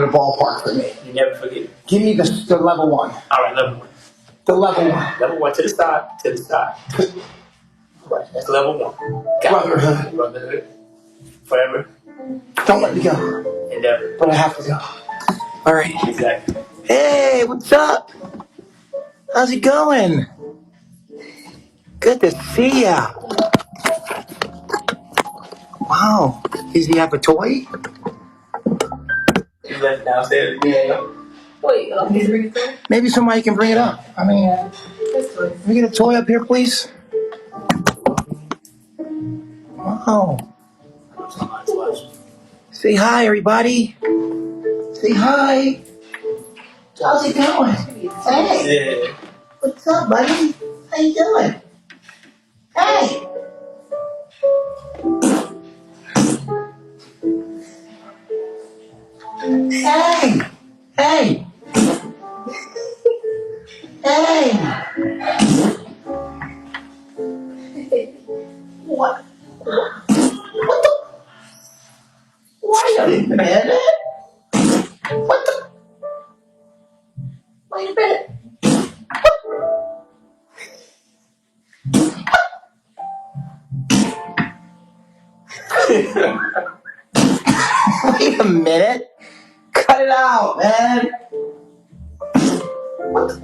the ballpark for me. You never forget. Give me the level one. All right, level one. The level one. Level one to the side, to the side. Right, that's level one. Brotherhood. Brotherhood. Forever. Don't let me go. Endeavor. But I have to go. All right. Exactly. Hey, what's up? How's it going? Good to see ya. Wow. Does he have a toy? You left downstairs again. Wait, need to bring it through? Maybe somebody can bring it up. I mean, can we get a toy up here, please? Wow. Say hi, everybody. Say hi. How's it going? Hey. Yeah. What's up, buddy? How you doing? Hey. Hey. Hey. Hey. What? What the? Wait a minute. What the? Wait a minute. Wait a minute. Cut it out, man. What the?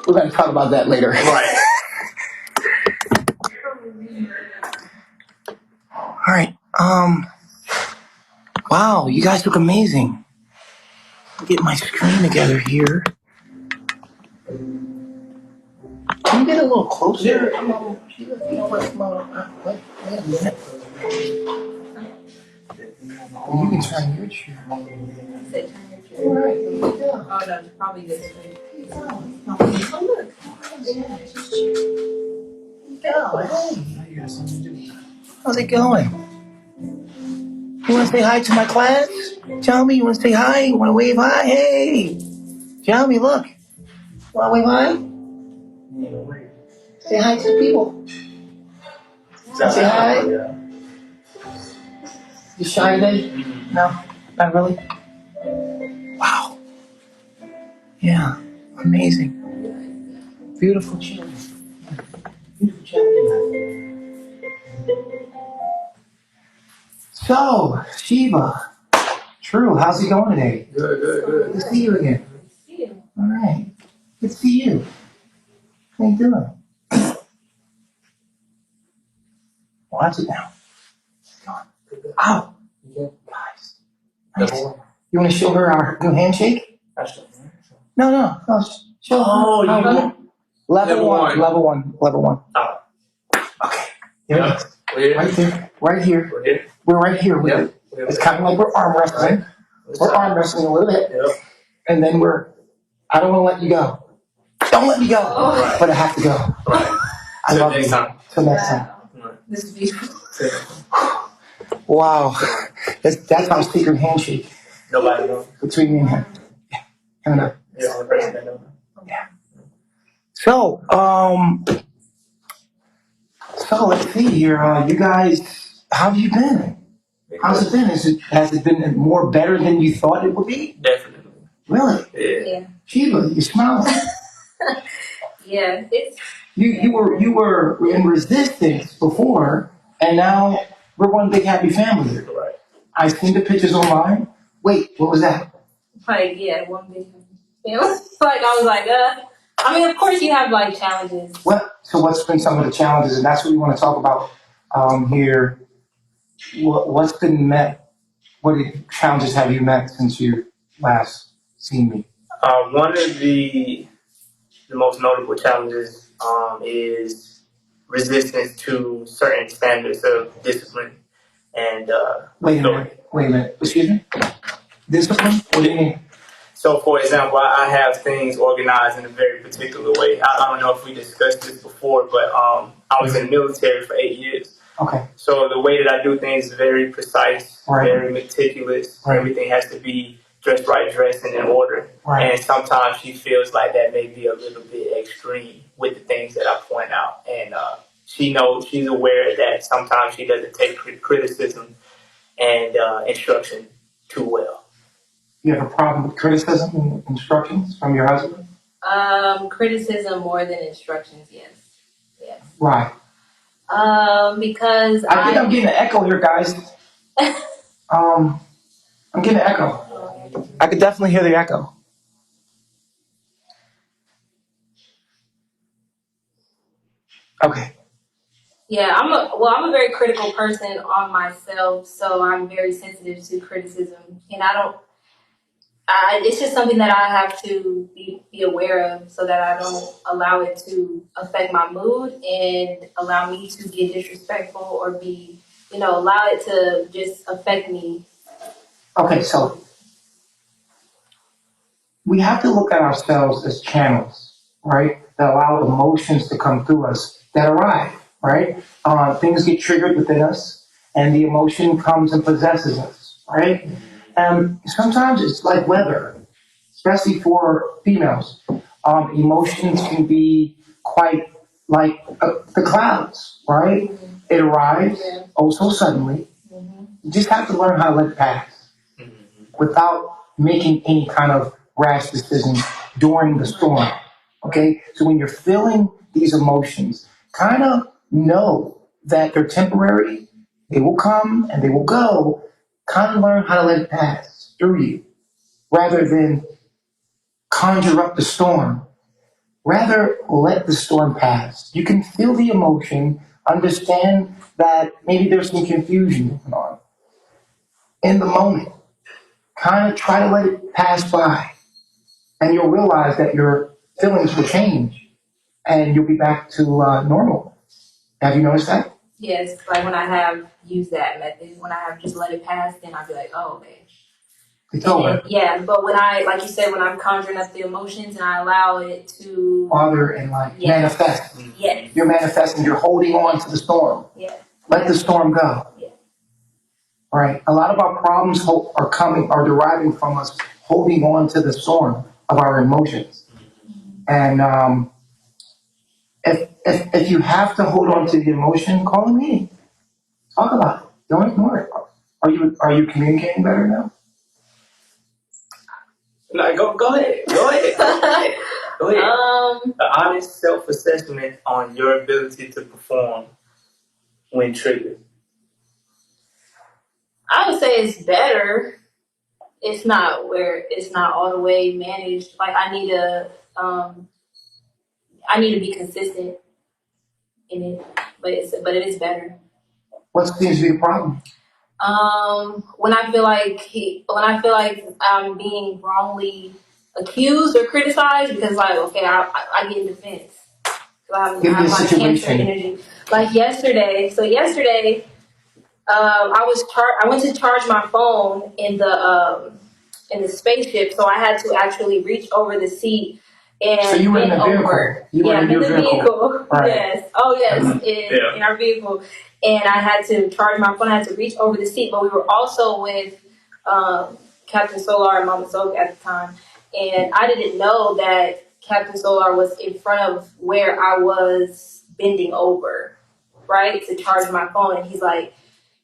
We're going to talk about that later. Right. All right. Wow, you guys look amazing. Get my screen together here. Can you get a little closer? You know what? Wait a minute. You can turn your chair. Say, turn your chair. All right, here we go. Oh, no, probably this way. Oh, look. Hey. How's it going? You want to say hi to my class? Jeremy, you want to say hi? You want to wave hi? Hey. Jeremy, look. Want to wave hi? Say hi to the people. Say hi. You shy today? No, not really. Wow. Yeah, amazing. Beautiful children. Beautiful children. So, Shiva, True, how's it going today? Good. Good to see you again. All right. Good to see you. How you doing? Watch it now. Ow. Guys. Nice. You want to show her our new handshake? No. Show Oh, her. you do? Level one. Oh. Okay. Here it is. Where? Right there. Right here. We're here. We're right here with it. It's kind of like we're arm wrestling. We're arm wrestling a little bit. Yep. And then I don't want to let you go. Don't let me go. Right. But I have to go. Right. I Till love next you. time. Till next time. This is beautiful. Wow. That's our secret handshake Nobody knows. between me and him. Yeah. Coming up. You're the only person that knows. Yeah. So let's see here. You guys, how have you been? How's it been? Has it been more better than you thought it would be? Definitely. Really? Yeah. Shiva, you smile. Yeah, it's You were in resistance before, and now we're one big happy family. Right. I've seen the pictures online. Wait, what was that? like, yeah, one big family. Like, I was like, I mean, of course you have, like, challenges. So what's been some of the challenges, and that's what we want to talk about here. What's been met? What challenges have you met since you last seen me? One of the most notable challenges is resistance to certain standards of discipline and Wait a minute. Excuse me? Discipline? What do you mean? So, for example, I have things organized in a very particular way. I don't know if we discussed this before, but I was in the military for 8 years. Okay. So the way that I do things is very precise, Right. very meticulous. Right. Everything has to be dressed right, dressed and in order. Right. And sometimes she feels like that may be a little bit extreme with the things that I point out. And she knows, she's aware that sometimes she doesn't take criticism and instruction too well. You have a problem with criticism and instructions from your husband? Criticism more than instructions, yes. Yes. Why? Because I think I'm getting an echo here, guys. I'm getting an echo. I could definitely hear the echo. Okay. Yeah, I'm a very critical person on myself, so I'm very sensitive to criticism, and it's just something that I have to be aware of so that I don't allow it to affect my mood and allow me to get disrespectful or allow it to just affect me. Okay, so we have to look at ourselves as channels, right? That allow emotions to come through us that arrive, right? Things get triggered within us, and the emotion comes and possesses us, right? And sometimes it's like weather, especially for females. Emotions can be quite like the clouds, right? It arrives oh so suddenly. You just have to learn how to let it pass without making any kind of rash decision during the storm. Okay? So when you're feeling these emotions, kind of know that they're temporary, they will come and they will go. Kind of learn how to let it pass through you rather than conjure up the storm. Rather, let the storm pass. You can feel the emotion, understand that maybe there's some confusion going on. In the moment, kind of try to let it pass by, and you'll realize that your feelings will change, and you'll be back to normal. Have you noticed that? Yes, like when I have used that method, when I have just let it pass, then I'll be like, oh, okay. It's over. Yeah, but when like you said, when I'm conjuring up the emotions and I allow it to Bother and manifest. Yes. You're manifesting. You're holding on to the storm. Yeah. Let the storm go. Yeah. Right. A lot of our problems are deriving from us holding on to the storm of our emotions. And if you have to hold on to the emotion, call a meeting. Talk about it. Don't ignore it. Are you communicating better now? No, go ahead. Go ahead. Go ahead. An honest self-assessment on your ability to perform when triggered. I would say it's better. It's not all the way managed. Like I need to be consistent in it, but it is better. What seems to be the problem? When I feel like I'm being wrongly accused or criticized, because I get in defense. Give me a Cancer situation. energy. Like yesterday. So yesterday, I went to charge my phone in the spaceship, so I had to actually reach over the seat and So you were in bend the vehicle. over. You were in your vehicle. Right. Yes. Oh yes, in our vehicle. And I had to charge my phone. I had to reach over the seat, but we were also with Captain Solar and Mama Soak at the time, and I didn't know that Captain Solar was in front of where I was bending over, right, to charge my phone. And he's like,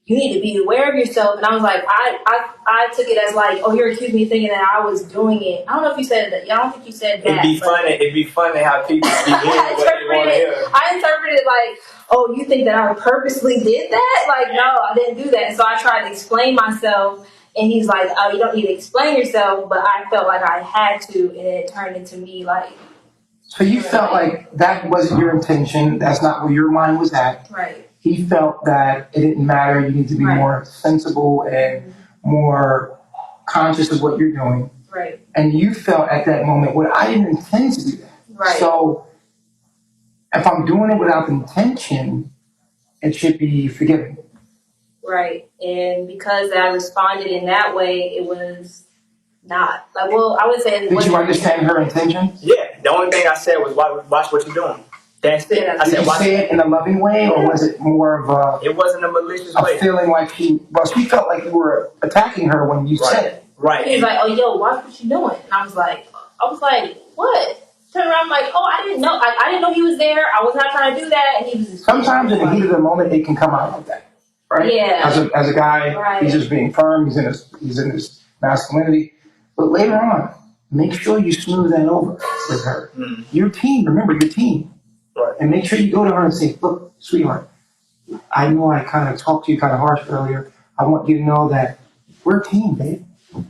you need to be aware of yourself. And I was like, I took it as like, oh, you're accusing me thinking that I was doing it. I don't know if you said that. I don't think you said that. It'd be funny how people be hearing what they want to hear. I interpreted it like, oh, you think that I purposely did that? Like, no, I didn't do that. And so I tried to explain myself. And he's like, oh, you don't need to explain yourself. But I felt like I had to. And it turned into me like. So you felt like that wasn't your intention. That's not where your mind was at. Right. He felt that it didn't matter. You need to be more sensible and more conscious of what you're doing. Right. And you felt at that moment, well, I didn't intend to do that. Right. So if I'm doing it without intention, it should be forgiven. Right. And because I responded in that way, it was not. Like, well, I would say. Did you understand her intention? Yeah. The only thing I said was, watch what you're doing. That's it. Yeah. I Did said, you say it in a loving way, or was it more of it wasn't a malicious a way. feeling like she felt like you were attacking her when you said it? Right. He's like, "Oh, yo, watch what you doing." And I was like, "What?" Turn around, I'm like, "Oh, I didn't know. I didn't know he was there. I was not trying to do that." And he was just Sometimes in the heat of the moment, it can come out like that, right? Yeah. As a guy, Right. he's just being firm. He's in his masculinity. But later on, make sure you smooth that over with her. Mm. Your team, remember your team, Right. and make sure you go to her and say, "Look, sweetheart, I know I kind of talked to you kind of harsh earlier. I want you to know that we're a team, babe.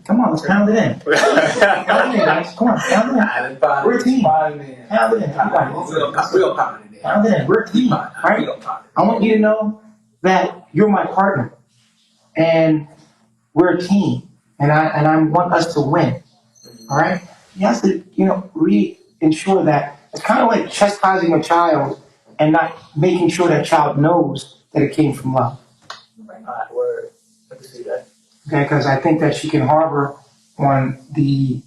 Come on, let's pound it in. Pound it in, guys. Come on, pound it in. We're a team. Pound it in. Everybody. We're gonna pound it in. Pound it in. We're a team, right? I want you to know that you're my partner, and we're a team, and I want us to win. All right? You have to, ensure that it's kind of like chastising a child and not making sure that child knows that it came from love. Alright, word. I can see that. Okay, because I think that she can harbor on the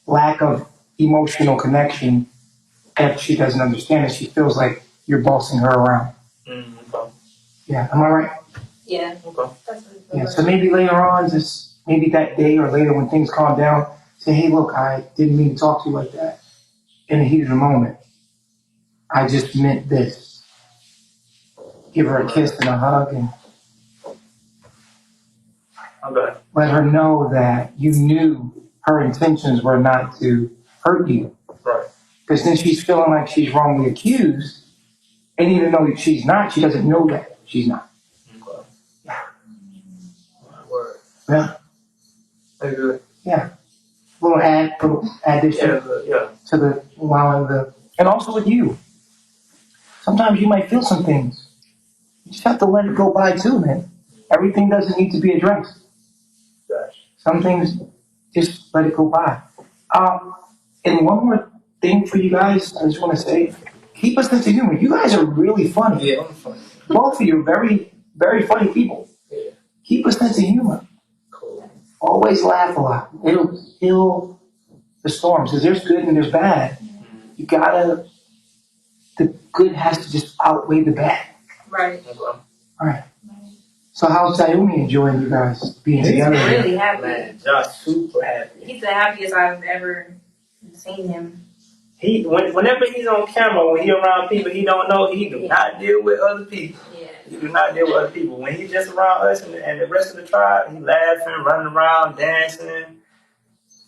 lack of emotional connection if she doesn't understand it. She feels like you're bossing her around. Okay. Yeah, am I right? Yeah. Okay. That's what Yeah, so maybe later on, just maybe that day or later when things calm down, say, hey, look, I didn't mean to talk to you like that. In the heat of the moment, I just meant this. Give her a kiss and a hug and Okay. let her know that you knew her intentions were not to hurt you. Right. Because then she's feeling like she's wrongly accused, and even though she's not, she doesn't know that she's not. Okay. Word. Yeah, That's good. yeah. Little addition Yeah. to the allowing the, and also with you. Sometimes you might feel some things. You just have to let it go by too, man. Everything doesn't need to be addressed. Gotcha. Some things, just let it go by. And one more thing for you guys, I just want to say, keep a sense of humor. You guys are really funny. Yeah, I'm funny. Both of you are very, very funny people. Yeah. Keep a sense of humor. Cool. Always laugh a lot. It'll kill the storms. Because there's good and there's bad. You gotta, the good has to just outweigh the bad. Right. Okay. All right. So how's Sayumi enjoying you guys being He's together? really happy. Man, Josh super happy. He's the happiest I've ever seen him. Whenever he's on camera, when he around people he don't know, he do not deal with other people. Yeah. He do not deal with other people. When he's just around us and the rest of the tribe, he laughing, running around, dancing,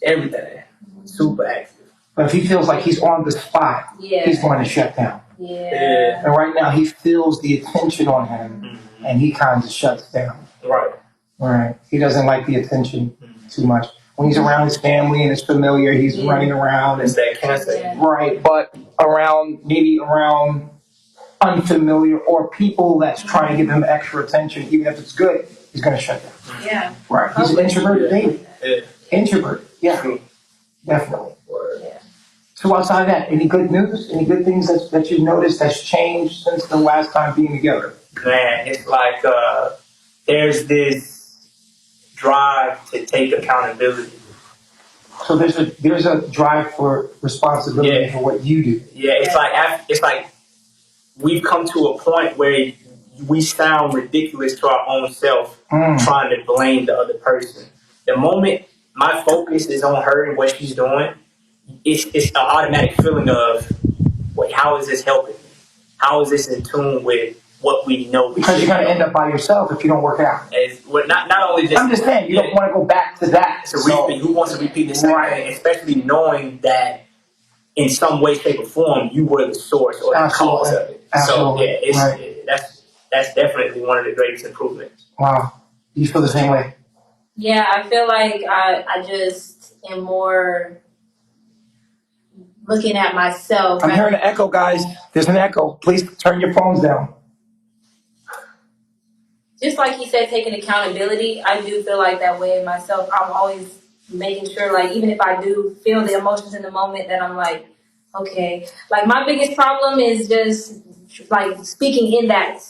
everything. Super active. But if he feels like he's on the spot, Yeah. he's going to shut down. Yeah. And right now he feels the attention on him, Mm-hmm. and he kind of shuts down. Right. Right. He doesn't like the attention too much. When he's around his family and it's familiar, he's running around. It's And, that cancer. Yeah. right. But maybe around unfamiliar or people that's trying to give him extra attention, even if it's good, he's going to shut down. Yeah. Right. He's an introverted baby. Yeah. Introverted. Yeah. True. Definitely. Word. Yeah. So outside of that, any good news? Any good things that you've noticed that's changed since the last time being together? Man, it's like there's this drive to take accountability. So there's a drive for responsibility for what you do. Yeah, it's like we've come to a point where we sound ridiculous to our own self, trying to blame the other person. The moment my focus is on her and what she's doing, it's an automatic feeling of, wait, how is this helping me? How is this in tune with what we know? Because you're going to end up by yourself if you don't work out. Not only just I'm just saying, you don't want to go back to that. it's a repeat. Who wants to repeat the same thing? Especially knowing that in some way, shape, or form, you were the source or the cause of it. Absolutely. So yeah, Right. that's definitely one of the greatest improvements. Wow. You feel the same way? Yeah, I feel like I just am more looking at myself. I'm hearing an echo, guys. There's an echo. Please turn your phones down. Just like he said, taking accountability, I do feel like that way in myself. I'm always making sure, like, even if I do feel the emotions in the moment, that I'm like, okay. Like, my biggest problem is just, like, speaking in that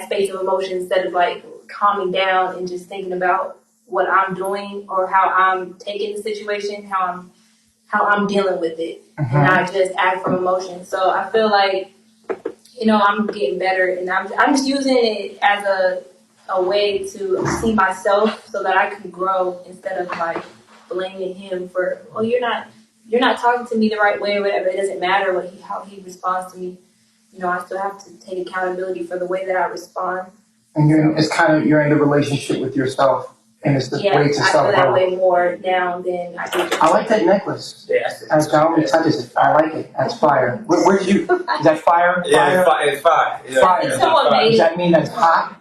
space of emotion instead of, like, calming down and just thinking about what I'm doing or how I'm taking the situation, how I'm dealing with it, and I just act from emotion. So I feel like, I'm getting better, and I'm just using it as a way to see myself so that I can grow instead of like blaming him for, oh, you're not talking to me the right way or whatever. It doesn't matter how he responds to me. I still have to take accountability for the way that I respond. And you're in the relationship with yourself, and it's the way to I self feel that love. way more now than I did. I like that necklace. Yes. As John touches it, I like it. That's fire. Where did you? Is that fire? Yeah, Fire. it's fire. Yeah. Fire. It's so amazing. Does that mean that's hot?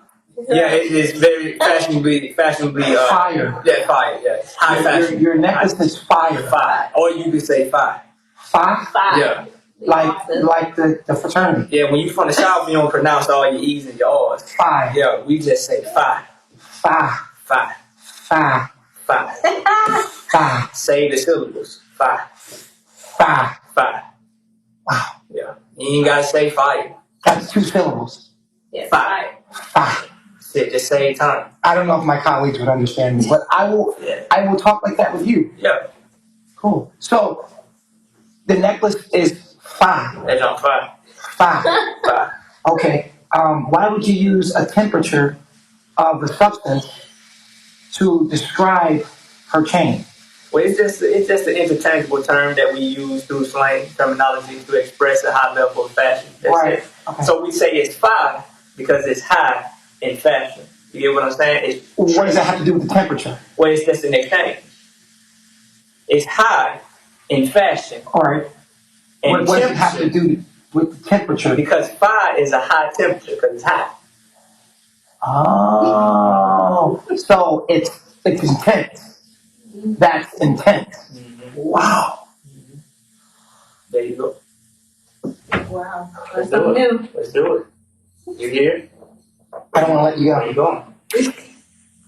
Yeah, it is very fashionably. Fire. Yeah, fire. Yeah, high fashion. Your necklace is fire. Fire, or you could say fire. Fire. Yeah. Like the fraternity. Yeah, when you from the South, you don't pronounce all your E's and your R's. Fire. Yeah, we just say fire. Fire. Fire. Fire. Fire. Fire. Say the syllables. Fire. Fire. Fire. Wow. Yeah. You ain't gotta say fire. That's 2 syllables. Yeah, Fire. Fire. At the same time. I don't know if my colleagues would understand me, but I will. Yeah. I will talk like that with you. Yeah. Cool. So the necklace is fire. That's on fire. Fire. Fire. Okay. Why would you use a temperature of a substance to describe her chain? Well, it's just an interchangeable term that we use through slang terminology to express a high level of fashion. That's Right. it. Okay. So we say it's fire because it's high in fashion. You get what I'm saying? What does that have to do with the temperature? Well, it's just an exchange. It's high in fashion. All right. And What does it have to temperature, do with the temperature? because fire is a high temperature because it's high. Oh, so it's intense. That's intense. Wow. There you go. Wow. Let's That's do something it. new. Let's do it. You here? I don't want to let you Where you go. going?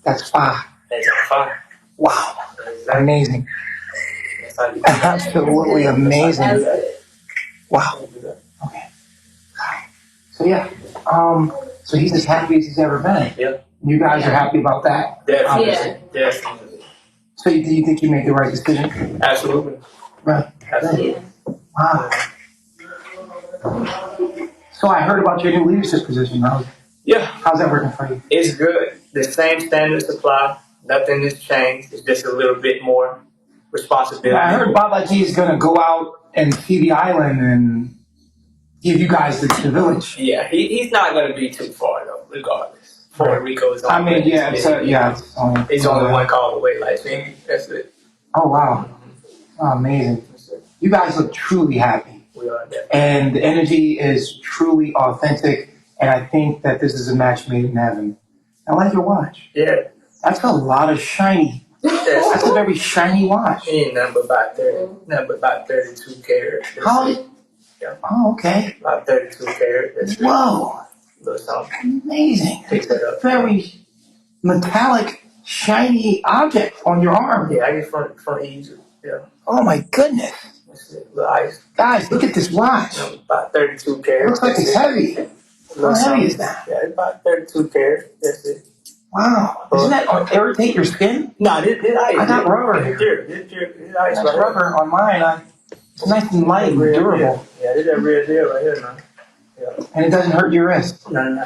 That's fire. That's on fire. Wow. Exactly. Amazing. That's how you do it. Absolutely amazing. That's good. Wow. Okay. So yeah. So he's as happy as he's ever been. Yeah. You guys are happy about that. Definitely. Definitely. So do you think you made the right decision? Absolutely. Right. Absolutely. Wow. So I heard about your new leadership position. Yeah. How's that working for you? It's good. The same standards apply. Nothing has changed. It's just a little bit more responsibility. Yeah, I heard Babaji is going to go out and see the island and give you guys the village. Yeah, he's not going to be too far though, regardless. Puerto Rico is on. I mean, yeah, it's only one call away. Like, me. That's it. Oh wow, oh, amazing! That's it. You guys look truly happy, We are there. and the energy is truly authentic. And I think that this is a match made in heaven. I like your watch. Yeah. That's a lot of shiny. That's That's a very shiny watch. ain't nothing but about 32 carat. That's How? it. Yeah. Oh, okay. About 32 carat. That's it. Whoa, Little something. amazing! Pick It's that a up. very metallic, shiny object on your arm. Yeah, I get from Egypt. Yeah. Oh my goodness. That's it. Little ice. Guys, look at this watch. About 32 It carat. looks like it's heavy. How heavy is that? Yeah, it's about 32 carat. That's it. Wow. Doesn't that irritate your skin? No, this ice. I got rubber here. This ice That's right rubber on mine. It's nice and light and here. durable. Yeah, this is a real deal right here, man. Yeah. And it doesn't hurt your wrist. No.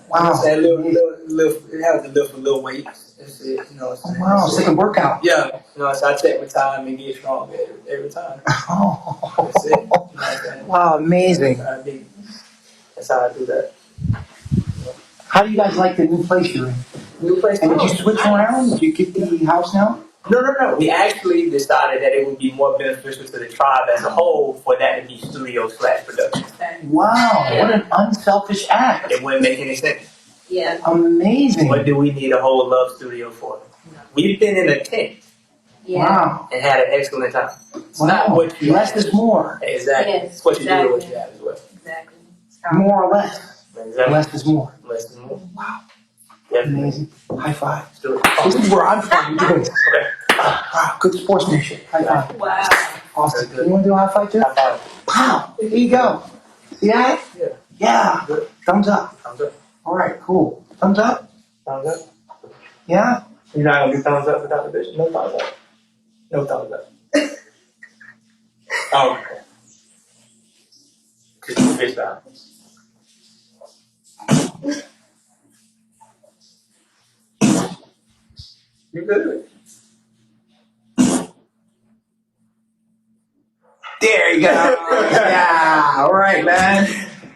Wow. That little, it has to lift a little weight. That's it, you know what I'm saying? Wow, it's like a workout. Yeah, so I take my time and get strong every time. Oh. That's it. You know what I'm saying? Wow, amazing. That's how I do that. How do you guys like the new place you're in? New place. And did you switch around? Did you get the house now? No. We actually decided that it would be more beneficial to the tribe as a whole for that to be studio/production. Wow, what an unselfish act. It wouldn't make any sense. Yeah. Amazing. What do we need a whole love studio for? We've been in a tent Yeah. Wow. and had an excellent time. It's not what you Less have. is more. Exactly. Yes, It's what you do with what exactly. you have as well. Exactly. More or less. Exactly. Less is more. Less is more. Wow. Definitely. Amazing. High five. Let's do it. This is where I'm from. You're doing this. Okay. Wow, good sportsmanship. High five. Wow. Awesome. Very good. You want to do a high five too? High five. Wow. There you go. See that? Yeah. Yeah. Good. Thumbs up. Thumbs up. All right, cool. Thumbs up? Thumbs up. Yeah? You're not gonna do thumbs up without the bitch? No thumbs up. No thumbs up. Oh, okay. Just the bitch down. You good? There you go. Yeah. All right, man.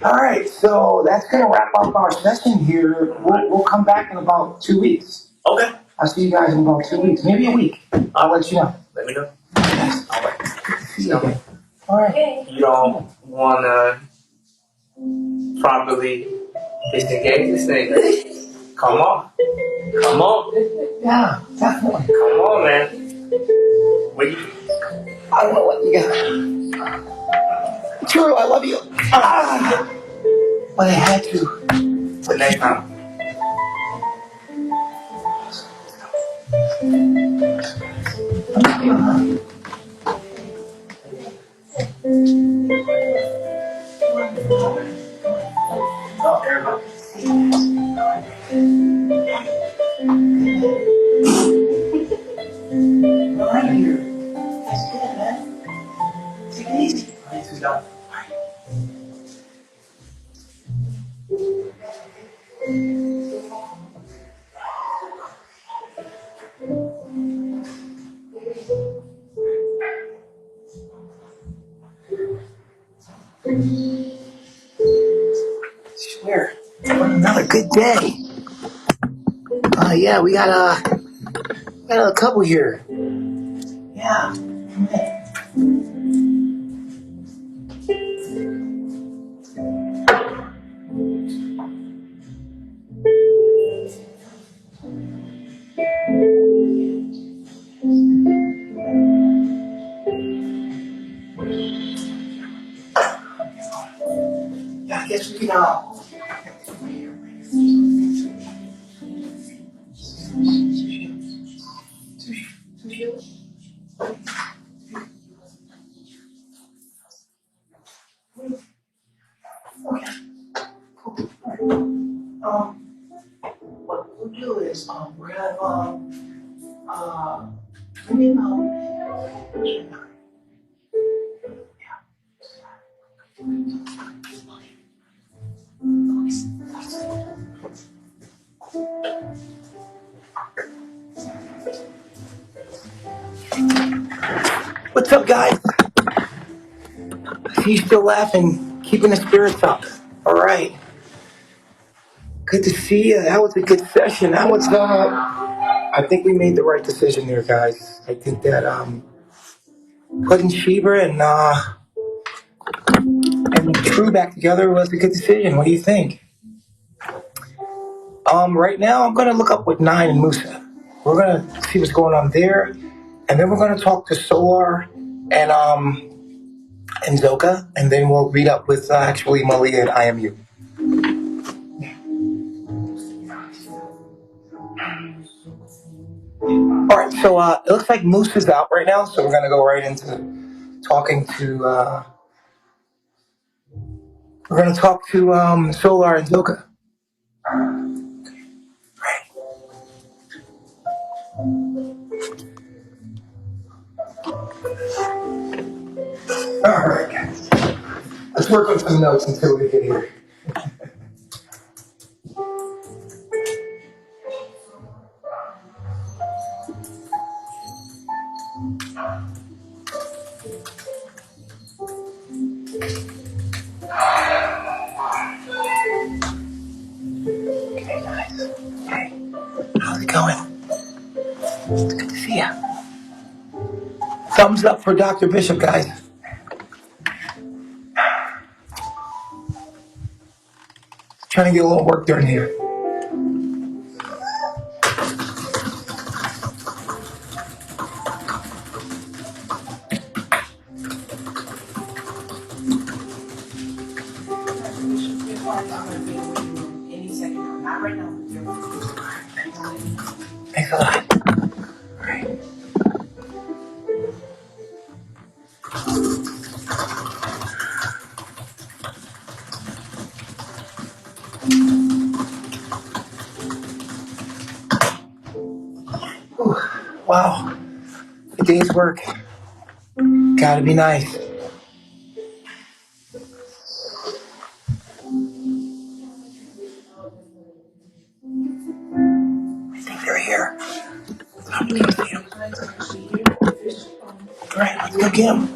All right. So that's gonna wrap up our session here. We'll come back in about 2 weeks. Okay. I'll see you guys in about 2 weeks, maybe a week. I'll let you know. Let me know. All right. See you again. All right. Okay. You don't want to properly disengage this thing. Come on. Come on. Yeah, definitely. Come on, man. What you? I don't know what you got. True, I love you. Ah, but I had to. The next time. Oh, everybody. Right here. That's good, man. Take it easy. All right, sweetheart. Swear. What another good day. Yeah, we got a couple here. Yeah. Yeah, I guess we can what we'll do is we're gonna bring in what's up, guys? I see you still laughing, keeping the spirits up. All right. Good to see you. That was a good session. That was I think we made the right decision there, guys. I think that putting Sheba and True back together was a good decision. What do you think? Right now I'm gonna look up with Nine and Musa. We're gonna see what's going on there, and then we're gonna talk to Solar and Zoka, and then we'll meet up with actually Malia and IMU. All right, so it looks like Moose is out right now, so we're gonna go right into talking to. We're gonna talk to Solar and Zoka. Right. All right, guys. Let's work on some notes until we get here. Okay, nice. Hey, how's it going? It's good to see ya. Thumbs up for Dr. Bishop, guys. Trying to get a little work done here. Thanks a lot. All right. Ooh, wow. A day's work. Gotta be nice. I think they're here. I'm gonna go see them. All right, let's go get them.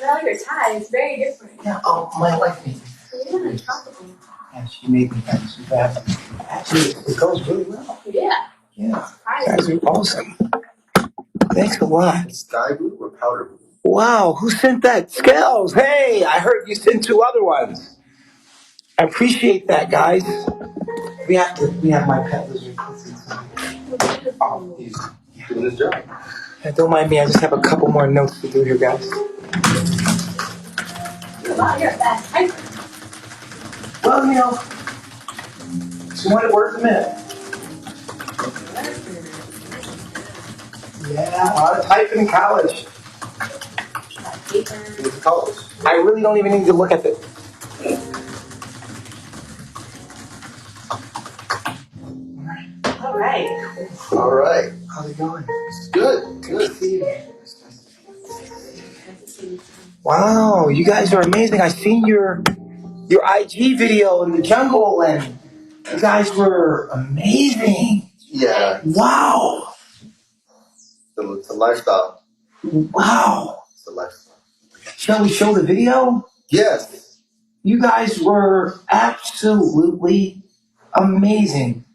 Girl, your tie is very different. Yeah, oh, my wife made me. You're in a tropical. Yeah, she made me that. She bad. Actually, it goes really well. Yeah. Yeah, you guys are awesome. Thanks a lot. Sky blue or powder blue? Wow, who sent that? Scales. Hey, I heard you sent 2 other ones. I appreciate that, guys. We have my pet lizard. Oh, He's doing his job. yeah, don't mind me. I just have a couple more notes to do here, guys. Wow, you're a fast hiker. Well, you know, it's one word a minute. Yeah, a lot of typing in college. With colors. I really don't even need to look at it. All right. All right. How's it going? It's good. Good. Wow, you guys are amazing. I seen your IG video in the jungle, and you guys were amazing. Yeah. Wow, It's a lifestyle. wow. It's a lifestyle. Shall we show the video? Yes. You guys were absolutely amazing.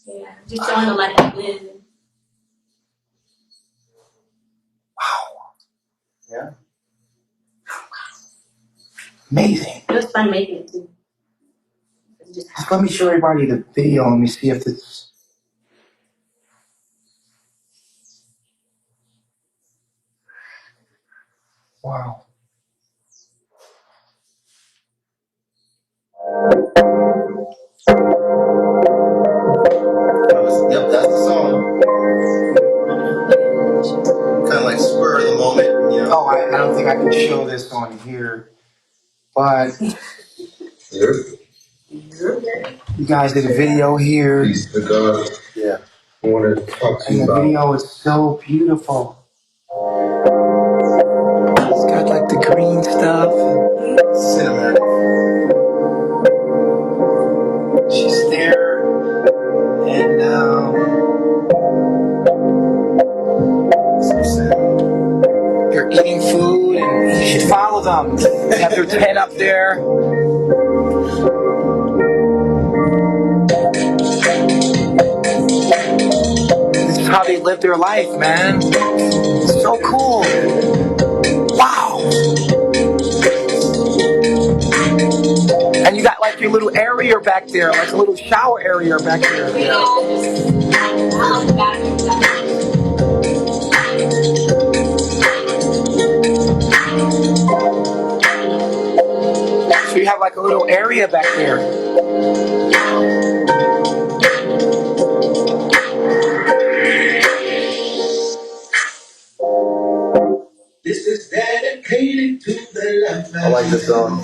Yeah. Just showing the life of living. Wow, Yeah. amazing. It was fun making it too. Just Just let me show everybody the video. Let me see if it's. Wow. Yep, that's the song. Kind of like spur of the moment, you know. Oh, I don't think I can show this on here, but Here. you guys did a video here, Peace to God. Yeah. I want to talk to and you the about. video is so beautiful. It's got like the green stuff. Cinematic. She's there, and they're eating food, and you should follow them. They have their tent up there. This is how they live their life, man. It's so cool. Wow. And you got like your little area back there, like a little shower area back there. So you have like a little area back there. This is dedicated to the love. I like this song.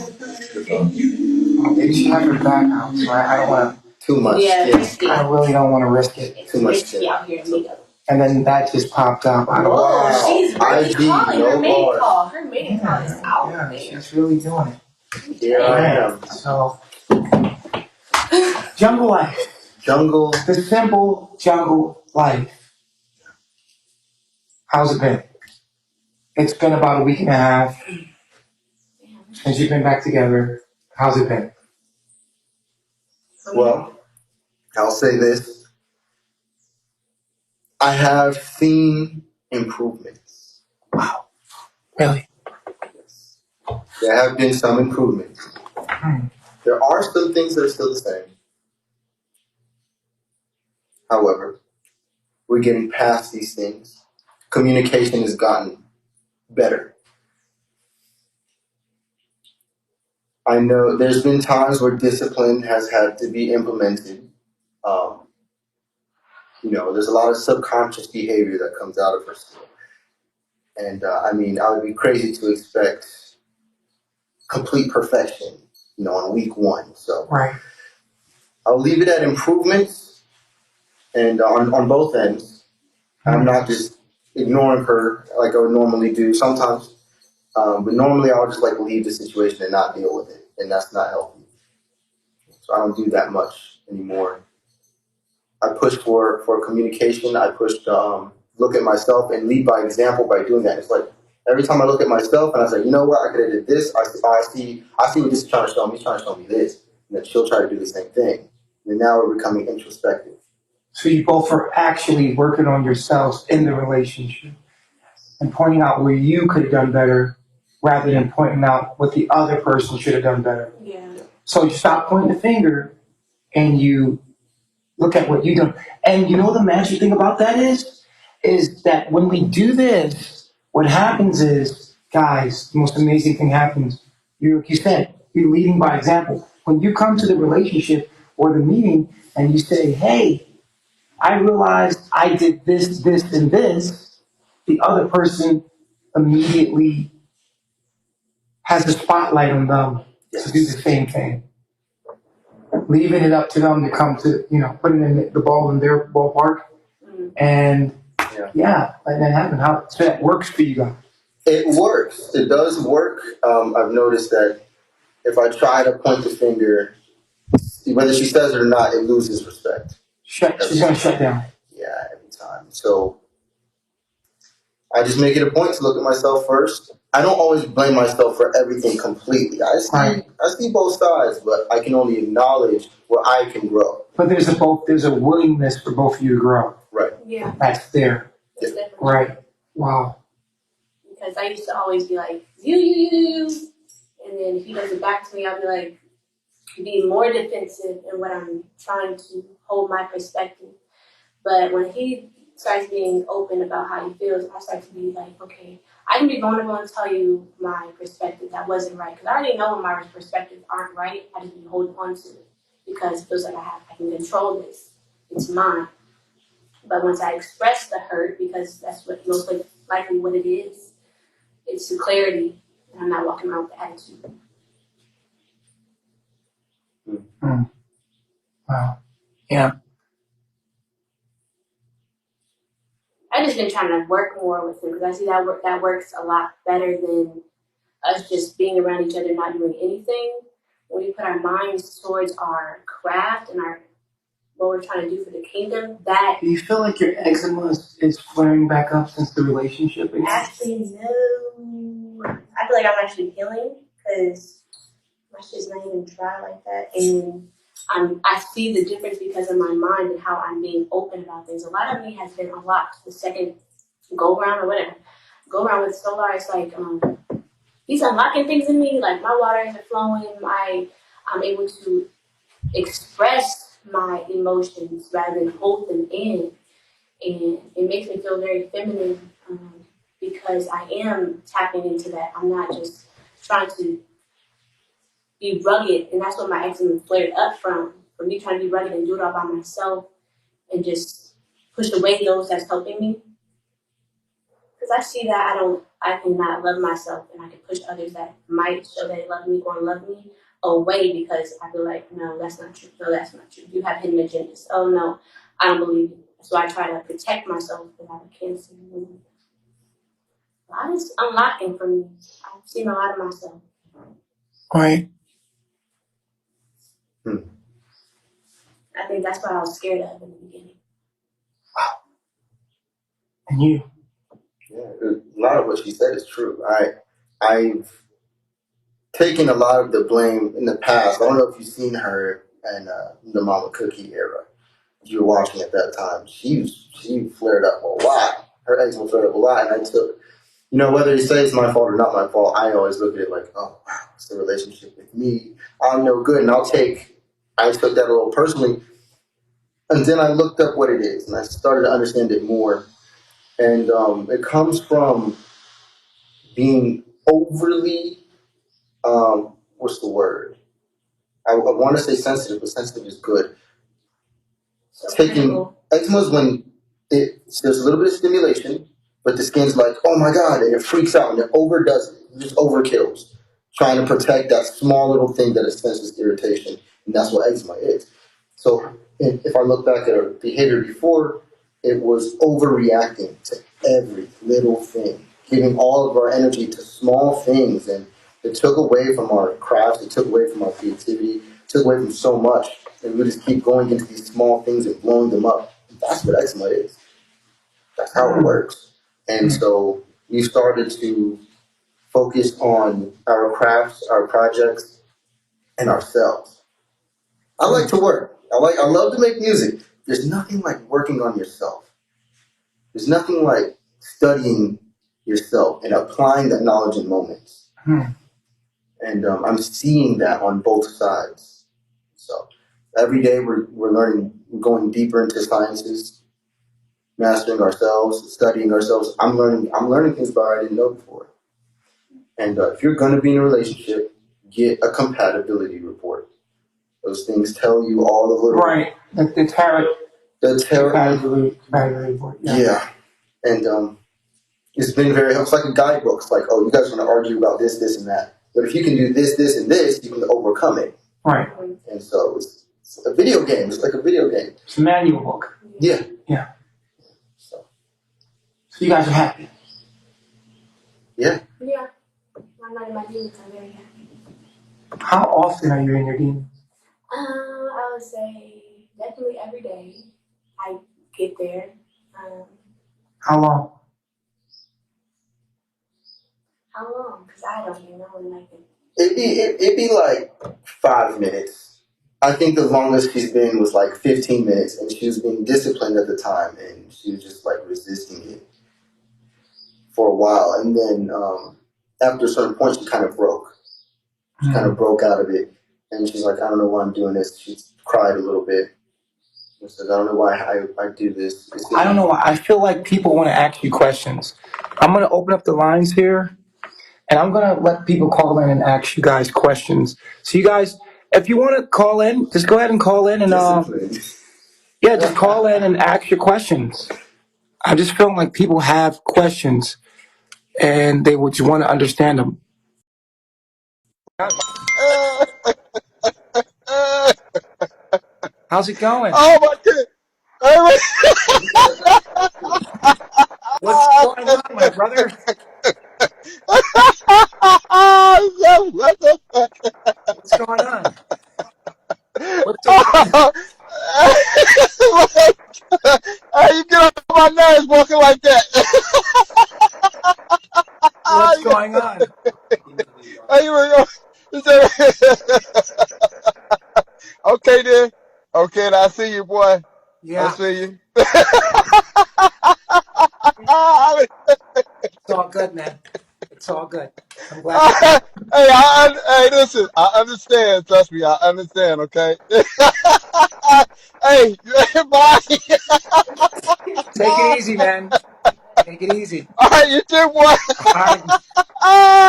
They should have your back out, so I don't want Too much. Yeah, skin. risky. I really don't want to risk it. It's Too much risky skin. out here in makeup. And then that just popped up. I don't Whoa, Wow. she's really IG, calling no her mating bars. call. Her mating call is out Yeah, there. she's really doing it. Here I am. So, jungle life. Jungle. The simple jungle life. How's it been? It's been about a week and a half since you've been back together. How's it been? Well, I'll say this. I have seen improvements. Wow. Really? There have been some improvements. There are some things that are still the same. However, we're getting past these things. Communication has gotten better. I know there's been times where discipline has had to be implemented. There's a lot of subconscious behavior that comes out of her still. And I would be crazy to expect complete perfection, on week 1. So Right. I'll leave it at improvements and on both ends. I'm not just ignoring her like I would normally do sometimes. But normally I'll just leave the situation and not deal with it. And that's not healthy. So I don't do that much anymore. I push for communication. I push to look at myself and lead by example by doing that. It's like Every time I look at myself and I say, you know what, I could have did this. I see what this is trying to show me. He's trying to show me this, and then she'll try to do the same thing. And now we're becoming introspective. So you both are actually working on yourselves in the relationship and pointing out where you could have done better rather than pointing out what the other person should have done better. Yeah. So you stop pointing the finger and you look at what you done. And you know the magic thing about that is that when we do this, what happens is, guys, the most amazing thing happens. You said, you're leading by example. When you come to the relationship or the meeting and you say, hey, I realized I did this, this, and this, the other person immediately has the spotlight on them to do the same thing. Leaving it up to them to come to, putting in the ball in their ballpark. And letting that happen. So that works for you guys. It works. It does work. I've noticed that if I try to point the finger, whether she says it or not, it loses respect. She's going to shut down. Yeah, every time. So I just make it a point to look at myself first. I don't always blame myself for everything completely. I see both sides, but I can only acknowledge where I can grow. But there's a willingness for both of you to grow. Right. Yeah. That's there. That's definitely Right. Wow. because I used to always be like, you. And then if he does it back to me, I'll be like, be more defensive in what I'm trying to hold my perspective. But when he starts being open about how he feels, I start to be like, okay, I can be vulnerable and tell you my perspective that wasn't right. Because I already know when my perspectives aren't right, I just be holding on to it because it feels like I can control this. It's mine. But once I express the hurt, because that's what most likely what it is, it's the clarity, and I'm not walking around with the attitude. Wow. Yeah. I just been trying to work more with him because I see that works a lot better than us just being around each other not doing anything. When we put our minds towards our craft and what we're trying to do for the kingdom, that Do you feel like your eczema is flaring back up since the relationship? actually no. I feel like I'm actually healing because my shit's not even dry like that, and I see the difference because of my mind and how I'm being open about things. A lot of me has been unlocked. The second go around or whatever, go around with Solar, it's like he's unlocking things in me. Like my waters are flowing. I'm able to express my emotions rather than hold them in, and it makes me feel very feminine because I am tapping into that. I'm not just trying to be rugged, and that's what my eczema flared up from me trying to be rugged and do it all by myself and just push away those that's helping me. Because I see that I cannot love myself, and I can push others that might show that they love me or love me away because I feel like, no, that's not true. No, that's not true. You have hidden agendas. Oh, no, I don't believe you. So I try to protect myself because I can't see you. A lot is unlocking for me. I've seen a lot of myself. Right. I think that's what I was scared of in the beginning. And you? Yeah, a lot of what she said is true. I've taken a lot of the blame in the past. I don't know if you've seen her in the Mama Cookie era. If you were watching at that time, she flared up a lot. Her eczema flared up a lot, and I took, whether you say it's my fault or not my fault, I always look at it like, oh, wow, it's the relationship with me. I'm no good, and I took that a little personally. And then I looked up what it is, and I started to understand it more. And it comes from being overly, what's the word? I want to say sensitive, but sensitive is good. So Taking eczema is when there's a little bit of stimulation, but the skin's like, oh my God, and it freaks out and it overdoes it. It just overkills, trying to protect that small little thing that it senses irritation. And that's what eczema is. So if I look back at her behavior before, it was overreacting to every little thing, giving all of our energy to small things, and it took away from our crafts, it took away from our creativity, it took away from so much, and we just keep going into these small things and blowing them up. That's what eczema is. That's how it works. And so we started to focus on our crafts, our projects, and ourselves. I like to work. I love to make music. There's nothing like working on yourself. There's nothing like studying yourself and applying that knowledge in moments. And I'm seeing that on both sides. So every day we're learning, we're going deeper into sciences, mastering ourselves, studying ourselves. I'm learning things that I didn't know before. And if you're going to be in a relationship, get a compatibility report. Those things tell you all the little Right. The tarot. Compatibility report. Yeah. And it's been it's like a guidebook. It's like, oh, you guys are going to argue about this, this, and that. But if you can do this, this, and this, you can overcome it. Right. And so it's a video game. It's like a video game. It's a manual book. Yeah. Yeah. So you guys are happy? Yeah. Yeah. I'm not in my demons. I'm very happy. How often are you in your demons? I would say definitely every day. I get there. How long? How long? Because I don't even know when I can. It'd be like 5 minutes. I think the longest she's been was like 15 minutes, and she was being disciplined at the time, and she was just like resisting it for a while. And then after a certain point, she kind of broke. She kind of broke out of it, and she's like, I don't know why I'm doing this. She cried a little bit. She says, I don't know why I do this. I don't know why. I feel like people want to ask you questions. I'm going to open up the lines here, and I'm going to let people call in and ask you guys questions. So you guys, if you want to call in, just go ahead and call in. And just call in and ask your questions. I just feel like people have questions, and they would just want to understand them. How's it going? Oh my goodness. What's going on, my brother? What's going on? What's so funny? How you get on my nerves walking like that? What's going on? Okay then. Okay, then I see you, boy. Yeah. I see you. It's all good, man. It's all good. I'm glad. Hey, listen. I understand. Trust me, I understand. Okay. Hey, bye. Take it easy, man. Take it easy. All right, you too, boy. All right.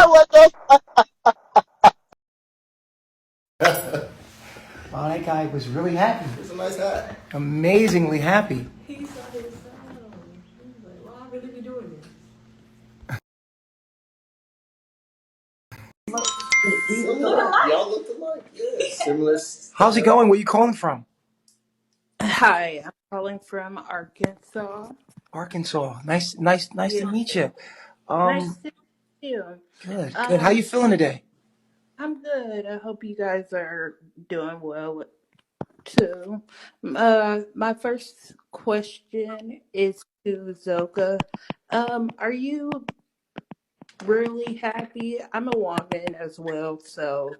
What the? Well, that guy was really happy. It's a nice hat. Amazingly happy. He saw his son. He was like, well, I really be doing this. Y'all look alike. Yeah. Similar. How's it going? Where you calling from? Hi, I'm calling from Arkansas. Arkansas. Nice to meet you. Nice to meet you. Good. How you feeling today? I'm good. I hope you guys are doing well too. My first question is to Zoka. Are you really happy? I'm a woman as well, so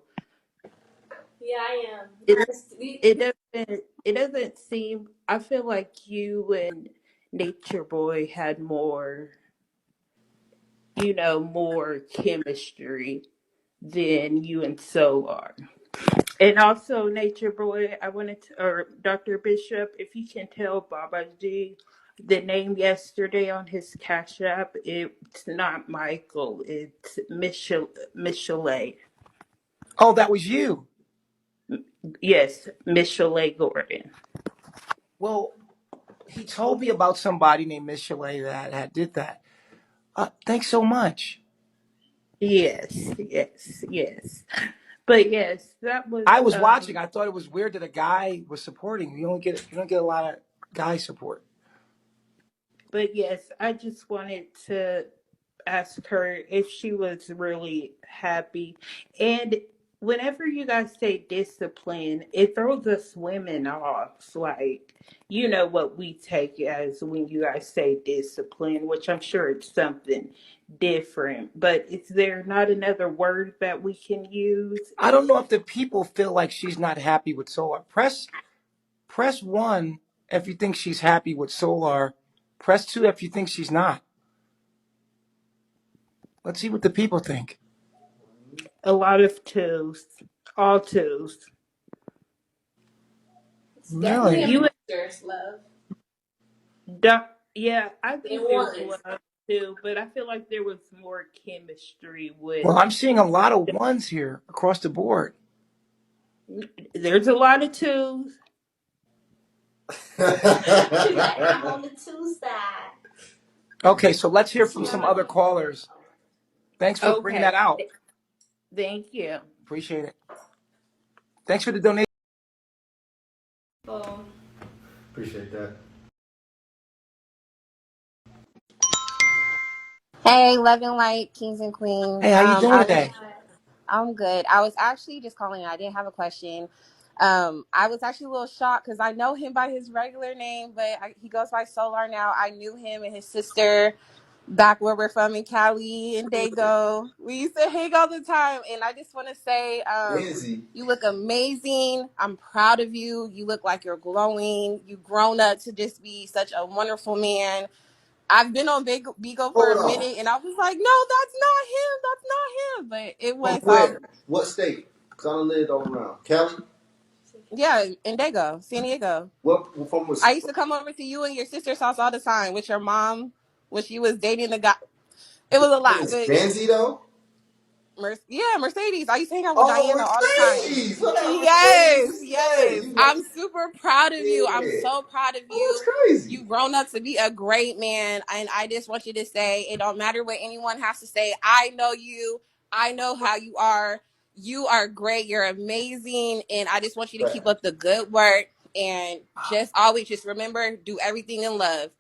Yeah, I am. it doesn't seem. I feel like you and Nature Boy had more, more chemistry than you and Solar. And also, Nature Boy, I wanted to, or Dr. Bishop, if you can tell Baba G the name yesterday on his Cash App, it's not Michael, it's Michelet. Oh, that was you. Yes, Michelet Gordon. Well, he told me about somebody named Miss Chalet that did that. Thanks so much. Yes. But yes, that was. I was watching. I thought it was weird that a guy was supporting. You don't get a lot of guy support. But yes, I just wanted to ask her if she was really happy. And whenever you guys say discipline, it throws us women off. Like, you know what we take as when you guys say discipline, which I'm sure it's something different. But is there not another word that we can use? I don't know if the people feel like she's not happy with Solar. Press one if you think she's happy with Solar. Press two if you think she's not. Let's see what the people think. A lot of twos, all twos. It's definitely Really? a You mixture, love. Yeah, I It think there's was. love too, but I feel like there was more chemistry with. Well, I'm seeing a lot of ones here across the board. There's a lot of twos. I'm on the two side. Okay, so let's hear from some other callers. Thanks for bringing Okay, that out. thank you. Appreciate it. Thanks for the donation. Boom. Appreciate that. Hey, love and light, kings and queens. Hey, how you doing today? I'm good. I was actually just calling. I didn't have a question. I was actually a little shocked because I know him by his regular name, but he goes by Solar now. I knew him and his sister back where we're from in Cali and Dago. We used to hang all the time, and I just want to say, Busy. you look amazing. I'm proud of you. You look like you're glowing. You've grown up to just be such a wonderful man. I've been on Bigo for Hold a on. minute, and I was like, no, that's not him. That's not him. But it From was, where? What state? Because I done lived all around. Cali? yeah, in Dago, San Diego. What? From what? I used to come over to you and your sister's house all the time with your mom when she was dating the guy. It was a What lot, is but Benzie though? Mercedes. I used to hang out with Oh, Diana all the time. Mercedes! What up, Yes, Mercedes? Yeah, yes. you know. I'm super proud of you. I'm Yeah. so proud of Oh, you. that's crazy. You've grown up to be a great man. And I just want you to say, it don't matter what anyone has to say. I know you. I know how you are. You are great. You're amazing. And I just want you to keep up the good work. And just always just remember, do everything in love.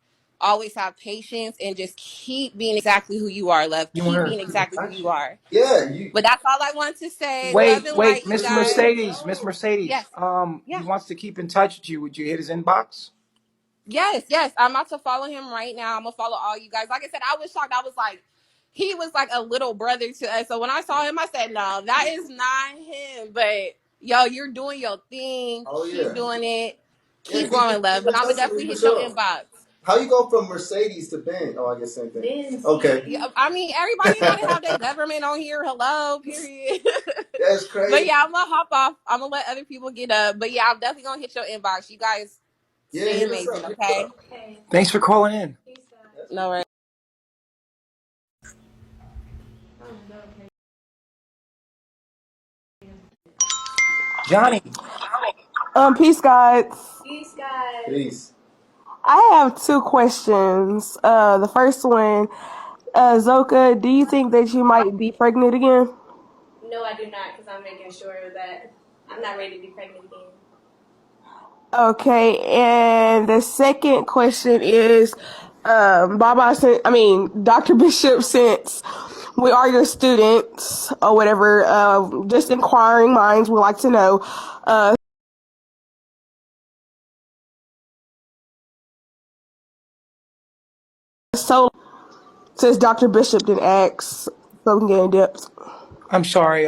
Always have patience and just keep being exactly who you are, love. You want Keep her being to keep in exactly who touch? you are. Yeah, you. But that's all I want to say. Love Wait, and wait, light, you Miss guys. Mercedes, Miss Mercedes. Yes. He Yeah. wants to keep in touch with you. Would you hit his inbox? Yes. I'm about to follow him right now. I'm gonna follow all you guys. Like I said, I was shocked. I was like, he was like a little brother to us. So when I saw him, I said, no, that is not him. But yo, you're doing your thing. Oh Keep yeah. doing it. Yeah, Keep growing, love. But I'm gonna definitely for hit your sure. inbox. How you go from Mercedes to Ben? Oh, I guess same thing. Benzie. Okay. Yeah, I mean, everybody gotta have their government on here. Hello, period. That's But crazy. yeah, I'm gonna hop off. I'm gonna let other people get up. But yeah, I'm definitely gonna hit your inbox. You guys Yeah, stay hit us amazing, up. Hit us okay? up. Okay. Thanks for calling in. Peace out. No worries. Johnny, Peace, guys. Peace, guys. Peace. I have two questions. The first one, Zoka, do you think that you might be pregnant again? No, I do not, because I'm making sure that I'm not ready to be pregnant again. Okay, and the second question is, Dr. Bishop, since we are your students or whatever, just inquiring minds would like to know, so since Dr. Bishop didn't ask, so we can get in depth. I'm sorry.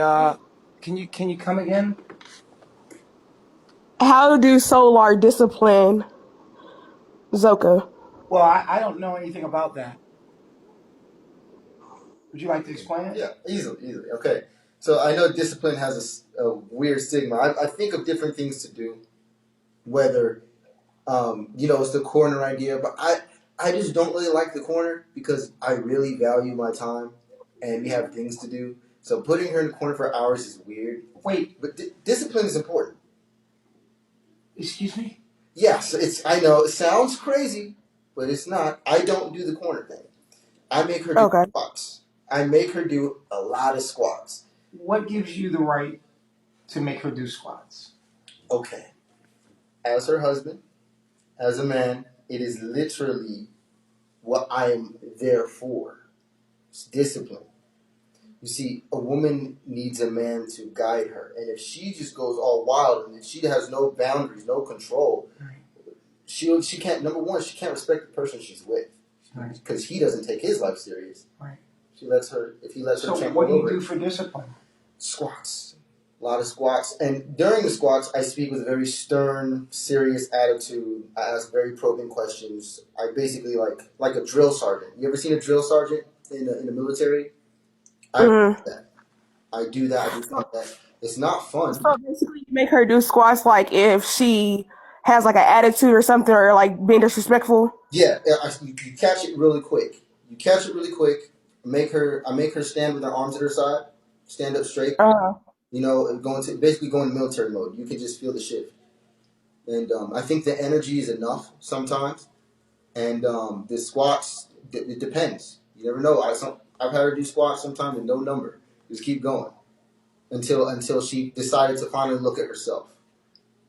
Can you come again? How do Solar discipline Zoka? Well, I don't know anything about that. Would you like to explain it? Yeah, easily. Okay. So I know discipline has a weird stigma. I think of different things to do, whether it's the corner idea, but I just don't really like the corner because I really value my time and we have things to do. So putting her in the corner for hours is weird. Wait, But discipline is important. excuse me? Yes, I know it sounds crazy, but it's not. I don't do the corner thing. I make her do Okay. squats. I make her do a lot of squats. What gives you the right to make her do squats? Okay. As her husband, as a man, it is literally what I am there for. It's discipline. You see, a woman needs a man to guide her, and if she just goes all wild and if she has no boundaries, no control, she can't. Number one, she can't respect the person she's with because he doesn't take his life serious. Right. She lets her. If he lets her. So what do you do for discipline? Squats. A lot of squats. And during the squats, I speak with a very stern, serious attitude. I ask very probing questions. I basically like a drill sergeant. You ever seen a drill sergeant in the military? I do that. I do that. It's not fun. So basically, you make her do squats like if she has like an attitude or something, or like being disrespectful. Yeah, you catch it really quick. I make her stand with her arms at her side, stand up straight. You know, and go into military mode. You can just feel the shift. And I think the energy is enough sometimes. And the squats, it depends. You never know. I've had her do squats sometimes with no number. Just keep going until she decided to finally look at herself.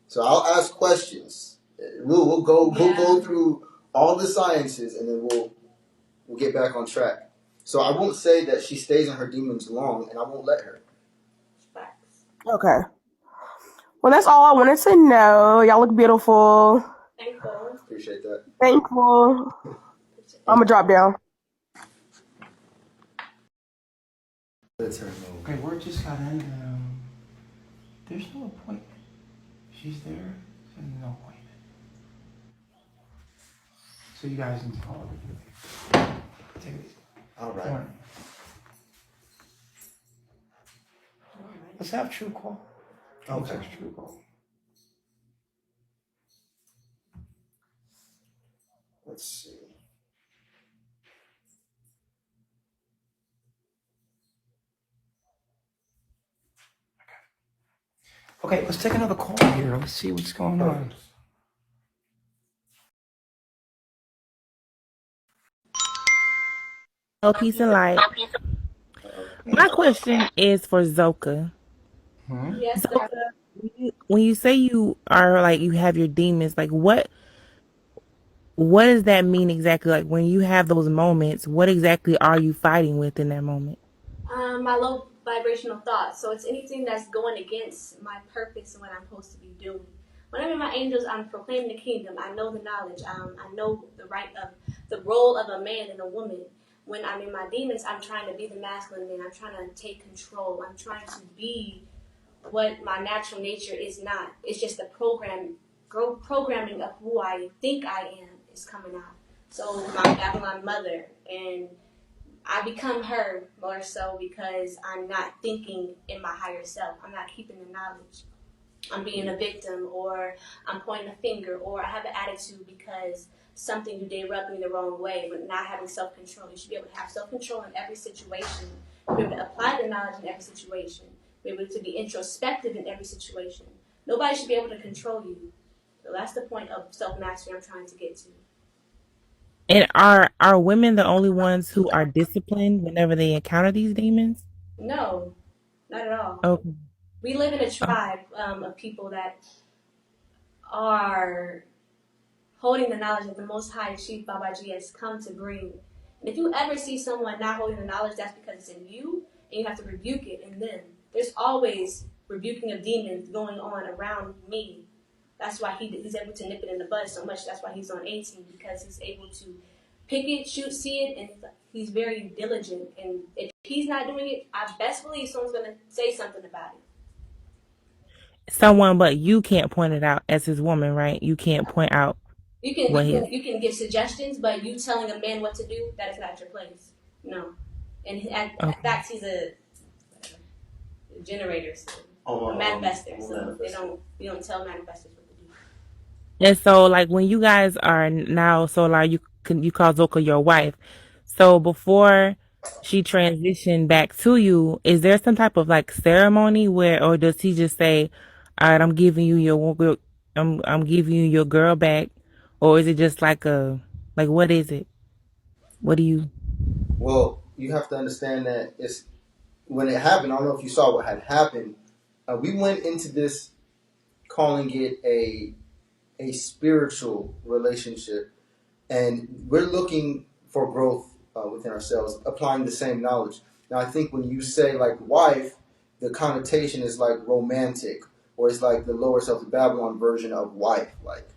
So I'll ask questions. We'll go through all the sciences, and then we'll get back on track. So I won't say that she stays in her demons long, and I won't let her. Okay. Well, that's all I wanted to know. Y'all look beautiful. Thankful. Appreciate that. Thankful. I'm gonna drop down. Okay, work just got ended. There's no appointment. She's there. There's no appointment. So you guys need to call her. Take it easy. All right. Come on. Let's have true call. Okay. Let's have true call. Let's see. Okay, let's take another call here. Let's see what's going on. Oh, peace and light. My question is for Zoka. Yes, Zoka, when you say you are like you have your demons, like what does that mean exactly? Like when you have those moments, what exactly are you fighting with in that moment? my low vibrational thoughts. So it's anything that's going against my purpose and what I'm supposed to be doing. When I'm in my angels, I'm proclaiming the kingdom. I know the knowledge. I know the role of a man and a woman. When I'm in my demons, I'm trying to be the masculine man. I'm trying to take control. I'm trying to be what my natural nature is not. It's just the programming of who I think I am is coming out. So my Babylon mother, and I become her more so because I'm not thinking in my higher self. I'm not keeping the knowledge. I'm being a victim, or I'm pointing a finger, or I have an attitude because something you did rubbed me the wrong way, but not having self-control. You should be able to have self-control in every situation, be able to apply the knowledge in every situation, be able to be introspective in every situation. Nobody should be able to control you. So that's the point of self-mastery I'm trying to get to. And are women the only ones who are disciplined whenever they encounter these demons? No, not at all. Okay. We live in a tribe of people that are holding the knowledge that the Most High Chief Babaji has come to bring. And if you ever see someone not holding the knowledge, that's because it's in you, and you have to rebuke it in them. There's always rebuking of demons going on around me. That's why he's able to nip it in the bud so much. That's why he's on 18, because he's able to pick it, shoot, see it, and he's very diligent. And if he's not doing it, I best believe someone's going to say something about it. Someone, but you can't point it out as his woman, right? You can't point out. You can give suggestions, but you telling a man what to do, that is not your place. No. And at fact, he's a generator, so a manifester. So you don't tell manifestors what to do. And so, like, when you guys are now, so like you call Zoka your wife. So before she transitioned back to you, is there some type of like ceremony where, or does he just say, "All right, I'm giving you I'm giving you your girl back," or is it just like what is it? What do you? Well, you have to understand that it's when it happened. I don't know if you saw what had happened. We went into this calling it a spiritual relationship, and we're looking for growth within ourselves, applying the same knowledge. Now, I think when you say like wife, the connotation is like romantic, or it's like the Lower Self of Babylon version of wife. Like,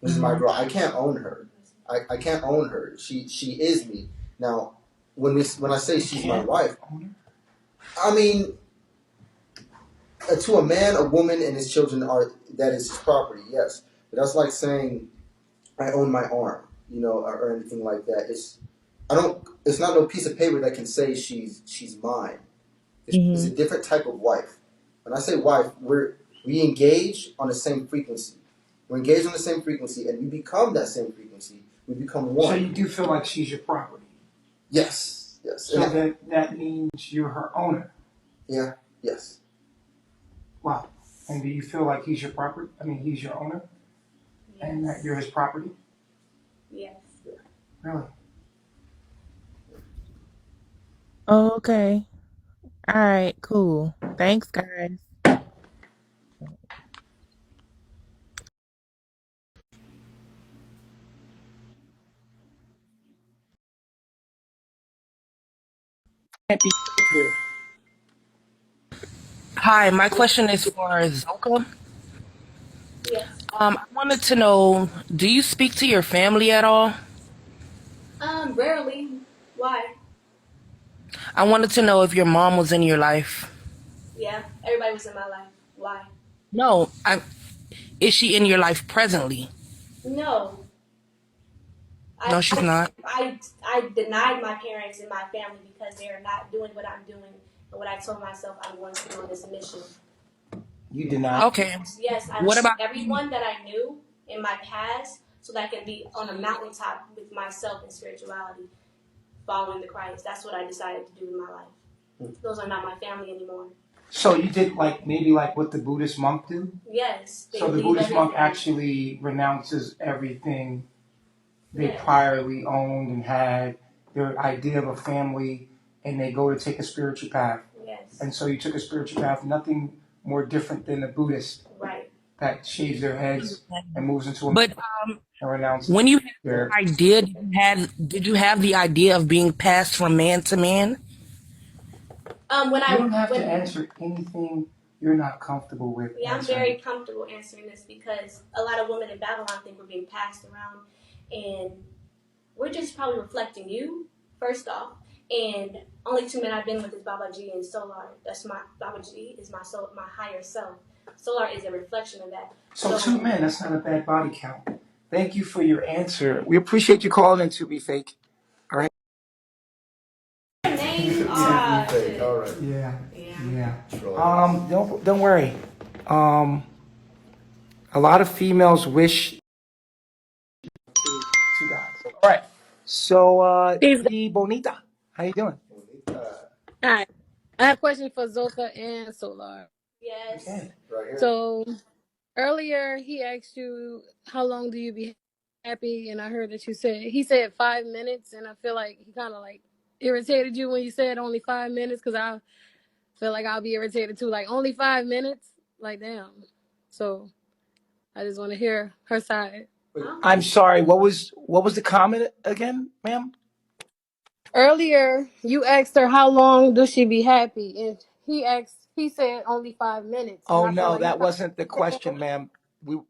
this is my girl. I can't own her. I can't own her. She is me. Now, when I say she's my wife, I mean, to a man, a woman, and his children that is his property. Yes, but that's like saying I own my arm, or anything like that. It's not no piece of paper that can say she's mine. It's a different type of wife. When I say wife, we engage on the same frequency. We're engaged on the same frequency, and we become that same frequency. We become one. So you do feel like she's your property? Yes. So that means you're her owner? Yeah, yes. Wow. And do you feel like he's your property? I mean, he's your owner? Yes. And that you're his property? Yes. Really? Okay. All right, cool. Thanks, guys. Can't be here. Hi, my question is for Zoka. Yes. I wanted to know, do you speak to your family at all? Rarely. Why? I wanted to know if your mom was in your life. Yeah, everybody was in my life. Why? No, is she in your life presently? No. No, she's not. I denied my parents and my family because they are not doing what I'm doing and what I told myself I'm going to do on this mission. You deny. Okay. Yes, I What about everyone that I knew in my past so that I can be on a mountaintop with myself in spirituality, following the Christ. That's what I decided to do in my life. Those are not my family anymore. So you did maybe what the Buddhist monk do? Yes. So the Buddhist monk actually renounces everything they priorly owned and had, their idea of a family, and they go to take a spiritual path. Yes. And so you took a spiritual path, nothing more different than the Buddhist. Right. That shaves their heads and moves into a But and renounces when you had their the idea, did you have the idea of being passed from man to man? You don't have to answer anything you're not comfortable with. Yeah, I'm very comfortable answering this because a lot of women in Babylon think we're being passed around, and we're just probably reflecting you, first off. And only 2 men I've been with is Baba G and Solar. Baba G is my soul, my higher self. Solar is a reflection of that. So 2 men, that's not a bad body count. Thank you for your answer. We appreciate you calling in to be fake. All right. Name All right. Yeah. Don't worry. A lot of females wish to God. All right. So, the Bonita, how you doing? Hi. I have a question for Zoka and Solar. Yes. Okay. Right here. So earlier he asked you how long do you be happy, and I heard that he said 5 minutes, and I feel like he kind of irritated you when you said only 5 minutes, because I feel like I'll be irritated too. Like, only 5 minutes? Like, damn. So I just want to hear her side. I'm sorry. What was the comment again, ma'am? Earlier, you asked her how long does she be happy, and he said only 5 minutes. Oh no, that wasn't the question, ma'am.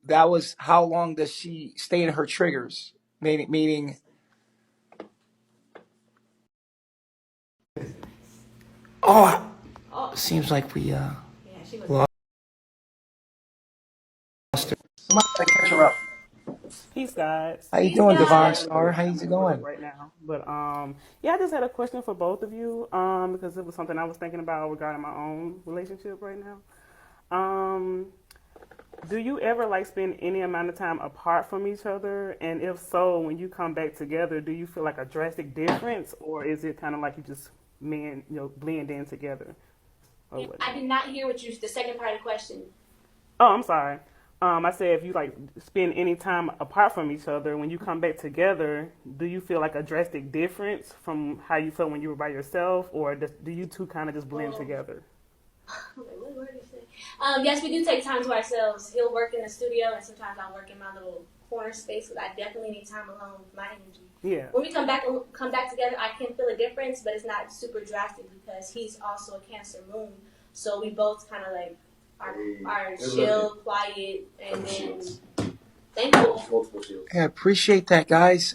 That was how long does she stay in her triggers? Meaning. Seems like we lost her. Somebody gotta catch her up. Peace, guys. How you doing, Devon Star? How you going? Right now, but yeah, I just had a question for both of you, because it was something I was thinking about regarding my own relationship right now. Do you ever spend any amount of time apart from each other? And if so, when you come back together, do you feel like a drastic difference, or is it kind of like you just blend in together? I did not hear the second part of the question. Oh, I'm sorry. I said if you spend any time apart from each other, when you come back together, do you feel like a drastic difference from how you felt when you were by yourself, or do you two kind of just blend together? Okay, what word did you say? Yes, we do take time to ourselves. He'll work in the studio, and sometimes I'll work in my little corner space because I definitely need time alone with my energy. Yeah. When we come back together, I can feel a difference, but it's not super drastic because he's also a Cancer moon, so we both kind of like are chill, quiet, and then thankful. Yeah, appreciate that, guys.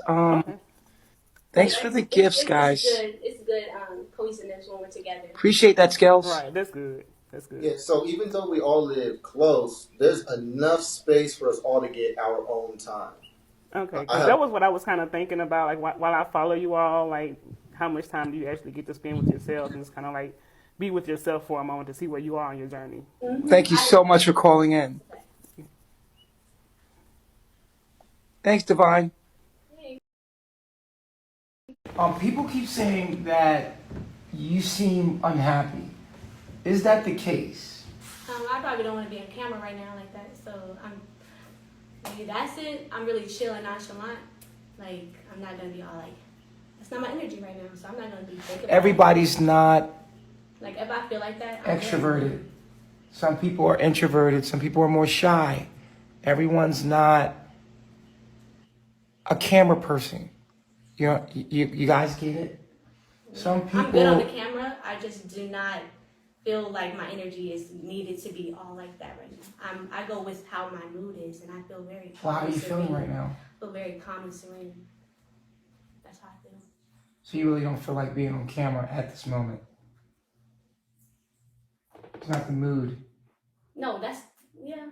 Thanks for the gifts, guys. It's good cohesiveness when we're together. Appreciate that, Skills. Right. That's good. That's good. Yeah, so even though we all live close, there's enough space for us all to get our own time. Okay, because that was what I was kind of thinking about. Like while I follow you all, like how much time do you actually get to spend with yourself and just kind of like be with yourself for a moment to see where you are on your journey. Mm-hmm. Thank you so much for calling in. Thanks, Divine. People keep saying that you seem unhappy. Is that the case? I probably don't want to be on camera right now like that, so maybe that's it. I'm really chill and nonchalant. Like, I'm not going to be all like, that's not my energy right now, so I'm not going to be thinking Everybody's not like, if I feel like that, I'm extroverted. Some people are introverted. Some people are more shy. Everyone's not a camera person. You guys get it? Some people. I'm good on the camera. I just do not feel like my energy is needed to be all like that right now. I go with how my mood is, and I feel very calm. Well, how are you feeling right now? I feel very calm and serene. That's how I feel. So you really don't feel like being on camera at this moment? It's not the mood. No, that's, yeah.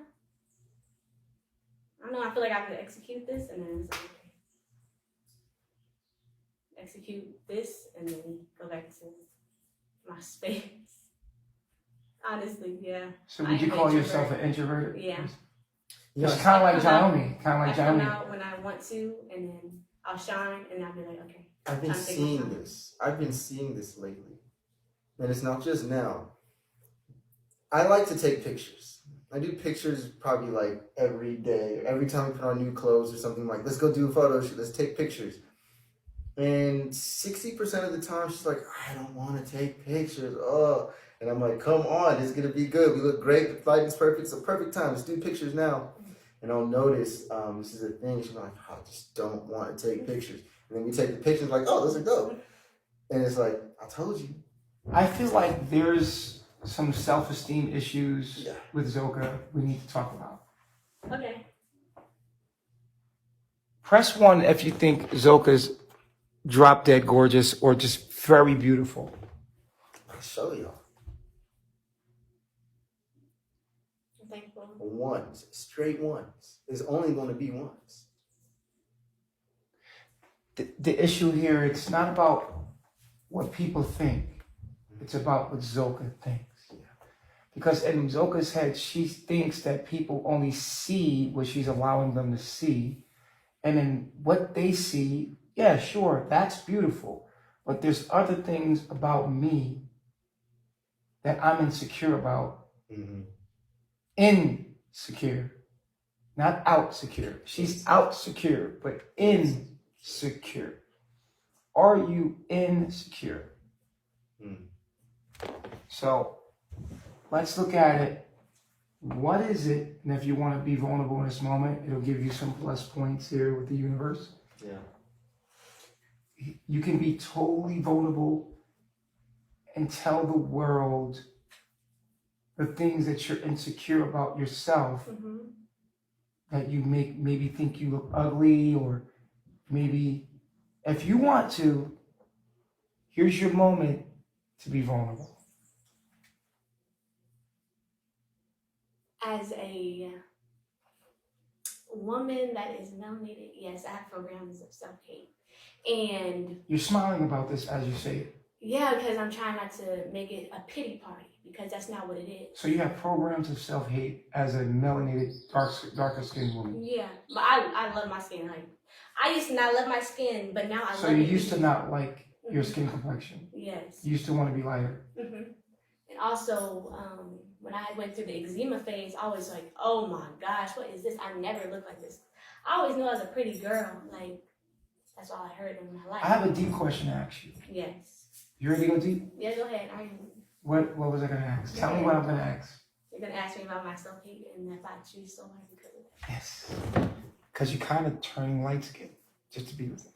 I know I feel like I have to execute this, and then it's like, okay. Execute this, and then go back to my space. Honestly, yeah. So would you call yourself an introvert? Yeah. It's kind of like Jaume. I come out when I want to, and then I'll shine, and I'll be like, okay. I've been seeing this lately. And it's not just now. I like to take pictures. I do pictures probably like every day. Every time we put on new clothes or something, like, let's go do a photo shoot, let's take pictures. And 60% of the time, she's like, I don't want to take pictures. Oh. And I'm like, come on, it's going to be good. We look great. The lighting's perfect. It's a perfect time. Let's do pictures now. And I'll notice this is a thing. She's like, I just don't want to take pictures. And then we take the pictures like, oh, those are dope. And it's like, I told you. I feel like there's some self-esteem issues with Zoka we need to talk about. Okay. Press 1 if you think Zoka's drop dead gorgeous or just very beautiful. I'll show y'all. Thankful. Ones, straight ones. There's only going to be ones. The issue here, it's not about what people think. It's about what Zoka thinks. Because in Zoka's head, she thinks that people only see what she's allowing them to see. And in what they see, yeah, sure, that's beautiful. But there's other things about me that I'm insecure about. Mm-hmm. Insecure, not out secure. She's out secure, but insecure. Are you insecure? So let's look at it. What is it? And if you want to be vulnerable in this moment, it'll give you some plus points here with the universe. Yeah. You can be totally vulnerable and tell the world the things that you're insecure about yourself, that you maybe think you look ugly, or maybe if you want to, here's your moment to be vulnerable. As a woman that is melanated, yes, I have programs of self-hate. And you're smiling about this as you say it. Yeah, because I'm trying not to make it a pity party, because that's not what it is. So you have programs of self-hate as a melanated, darker skinned woman. Yeah, but I love my skin. Like, I used to not love my skin, but now I love it. So you used to not like your skin complexion. Yes. You used to want to be lighter. And also, when I went through the eczema phase, I was like, oh my gosh, what is this? I never looked like this. I always knew I was a pretty girl. Like, that's all I heard in my life. I have a deep question to ask you. Yes. You ready to go deep? Yeah, go ahead. What was I going to ask? Tell me what I'm going to ask. You're going to ask me about my self-hate and if I choose someone because of that. Yes. because you're kind of turning light skin just to be with them.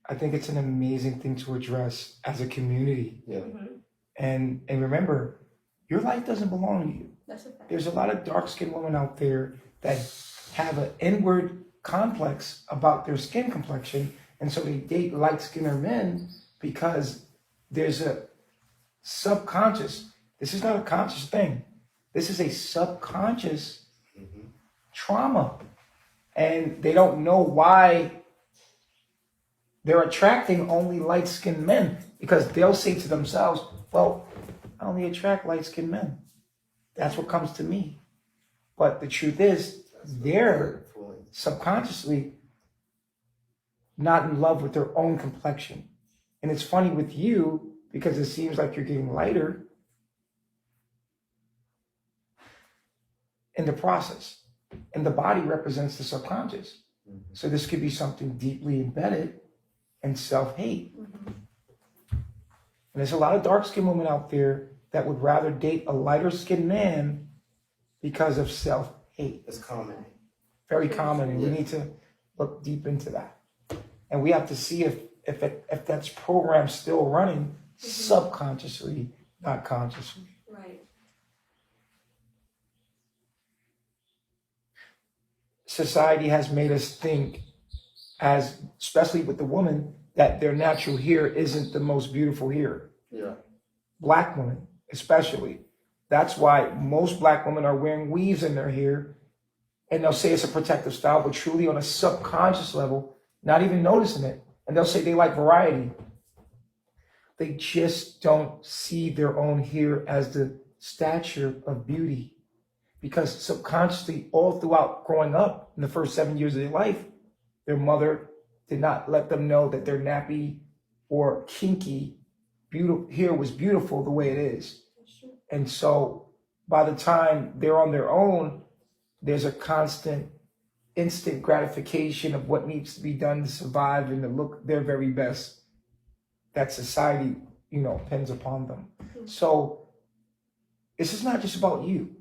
I think it's an amazing thing to address as a community. Yeah. And remember, your life doesn't belong to you. That's a fact. There's a lot of dark-skinned women out there that have an inward complex about their skin complexion, and so they date light-skinned men because there's a subconscious. This is not a conscious thing. This is a subconscious trauma, and they don't know why they're attracting only light-skinned men, because they'll say to themselves, well, I only attract light-skinned men. That's what comes to me. But the truth is, they're subconsciously not in love with their own complexion. And it's funny with you, because it seems like you're getting lighter in the process. And the body represents the subconscious. So this could be something deeply embedded in self-hate. And there's a lot of dark-skinned women out there that would rather date a lighter-skinned man because of self-hate. It's common. Very common, and we need to look deep into that. And we have to see if that's program still running subconsciously, not consciously. Right. Society has made us think, as especially with the woman, that their natural hair isn't the most beautiful hair. Yeah. Black women, especially. That's why most black women are wearing weaves in their hair, and they'll say it's a protective style, but truly on a subconscious level, not even noticing it. And they'll say they like variety. They just don't see their own hair as the stature of beauty, because subconsciously, all throughout growing up in the first 7 years of their life, their mother did not let them know that their nappy or kinky hair was beautiful the way it is. And so by the time they're on their own, there's a constant instant gratification of what needs to be done to survive and to look their very best that society, pins upon them. So this is not just about you.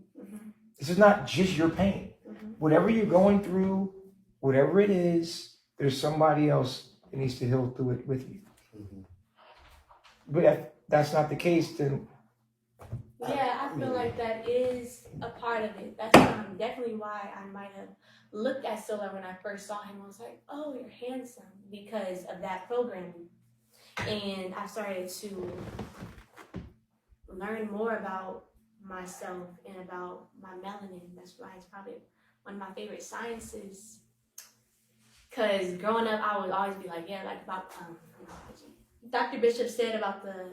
This is not just your pain. Whatever you're going through, whatever it is, there's somebody else that needs to heal through it with you. But if that's not the case, then Yeah, I feel like that is a part of it. That's definitely why I might have looked at Solar when I first saw him. I was like, oh, you're handsome, because of that programming. And I started to learn more about myself and about my melanin. That's why it's probably one of my favorite sciences. Because growing up, I would always be like, yeah, like about, Dr. Bishop said about the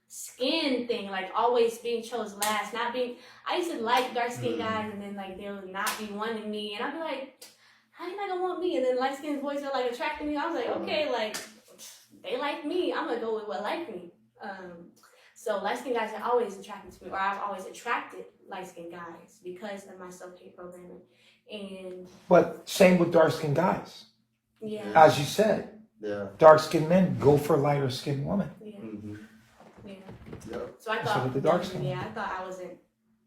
skin thing, like always being chose last, not being, I used to like dark skinned guys, and then like they would not be wanting me, and I'd be like, how you not gonna want me? And then light skinned boys are like attracting me. I was like, okay, like they like me, I'm gonna go with what like me. So light skinned guys are always attracted to me, or I've always attracted light skinned guys because of my self-hate programming. But same with dark-skinned guys. Yeah. As you said, dark-skinned men go for lighter-skinned women. Yeah. Yeah. Yep. So I So thought, with the dark skin. I thought I wasn't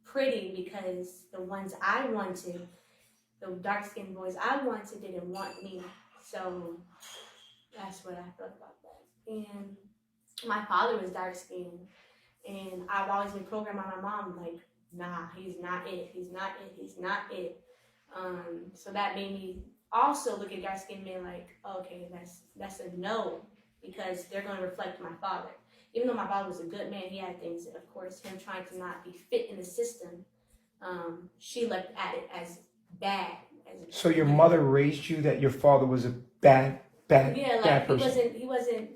pretty because the ones I wanted, the dark-skinned boys I wanted, didn't want me. So that's what I felt about that. And my father was dark-skinned, and I've always been programmed by my mom, like, nah, he's not it, he's not it, he's not it. So that made me also look at dark-skinned men like, okay, that's a no, because they're going to reflect my father. Even though my father was a good man, he had things, of course, him trying to not be fit in the system, she looked at it as bad. So your mother raised you that your father was a bad person. He wasn't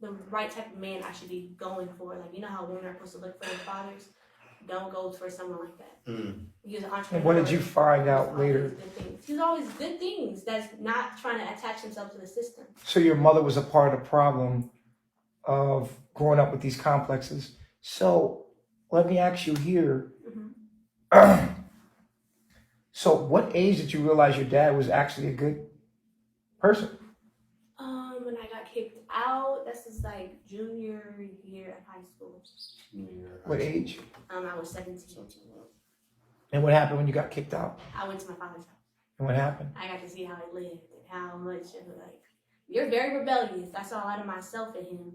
the right type of man I should be going for. Like, you know how women are supposed to look for their fathers? Don't go for someone like that. He was an entrepreneur. And what did you find out later? He was always good things. That's not trying to attach himself to the system. So your mother was a part of the problem of growing up with these complexes. So let me ask you here. So what age did you realize your dad was actually a good person? When I got kicked out, this is like junior year of high school. What age? I was 17. And what happened when you got kicked out? I went to my father's house. And what happened? I got to see how he lived and how much of like, you're very rebellious. I saw a lot of myself in him.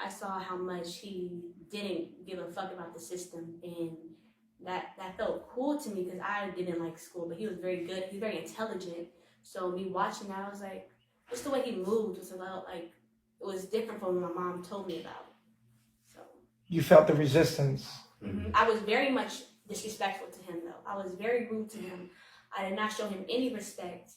I saw how much he didn't give a fuck about the system, and that felt cool to me because I didn't like school, but he was very good. He's very intelligent. So me watching that, I was like, just the way he moved was about like, it was different from what my mom told me about. So You felt the resistance. I was very much disrespectful to him though. I was very rude to him. I did not show him any respect,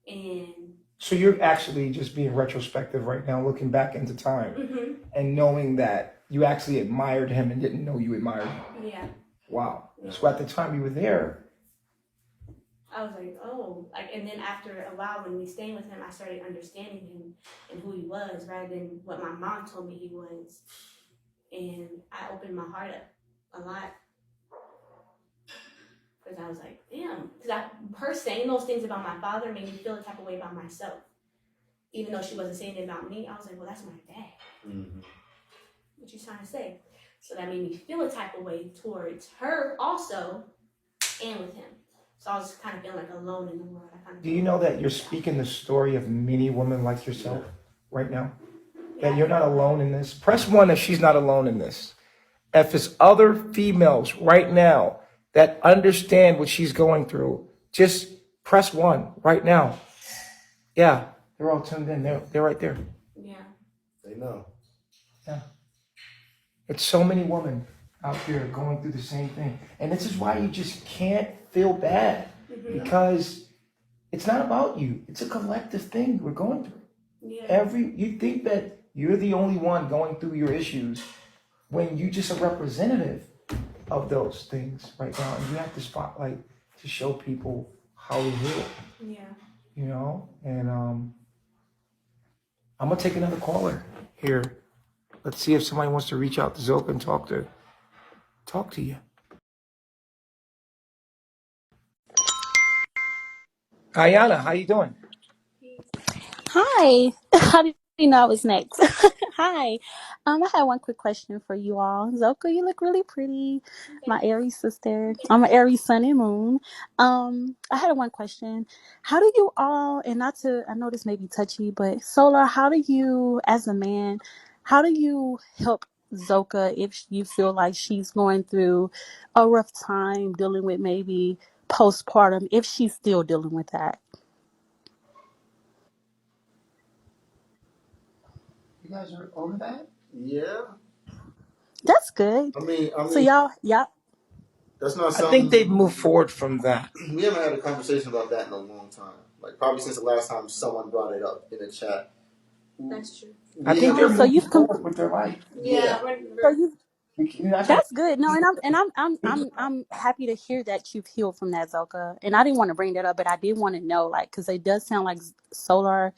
and So you're actually just being retrospective right now, looking back into time and knowing that you actually admired him and didn't know you admired him. yeah. Wow. So at the time you were there, I was like, oh, like, and then after a while when we stayed with him, I started understanding him and who he was rather than what my mom told me he was. And I opened my heart up a lot. Because I was like, damn. Because her saying those things about my father made me feel a type of way about myself. Even though she wasn't saying it about me, I was like, well, that's my dad. What you trying to say? So that made me feel a type of way towards her also and with him. So I was kind of feeling like alone in the world. do you know that you're speaking the story of many women like yourself right now? That you're not alone in this? Press 1 if she's not alone in this. If it's other females right now that understand what she's going through, just press 1 right now. Yeah, they're all tuned in. They're right there. Yeah. They know. Yeah. It's so many women out there going through the same thing. And this is why you just can't feel bad because it's not about you. It's a collective thing we're going through. Yeah. You think that you're the only one going through your issues when you just a representative of those things right now. And you have to spotlight to show people how to do it. Yeah. You know? And I'm gonna take another caller here. Let's see if somebody wants to reach out to Zoka and talk to you. Ayana, how you doing? Hi. How did you know I was next? Hi. I had one quick question for you all. Zoka, you look really pretty. My Aries sister. I'm an Aries sun and moon. I had one question. How do you all, and not to, I know this may be touchy, but Solar, how do you, as a man, how do you help Zoka if you feel like she's going through a rough time dealing with maybe postpartum, if she's still dealing with that? You guys are over that? Yeah. That's good. I mean, So y'all, that's not I something. think they've moved forward from that. We haven't had a conversation about that in a long time. Like probably since the last time someone brought it up in the chat. That's true. I think they're so moving you've forward with their life. Yeah. so you You're not gonna- that's good. No, and I'm happy to hear that you've healed from that, Zoka. And I didn't want to bring that up, but I did want to know, like, because it does sound like Solar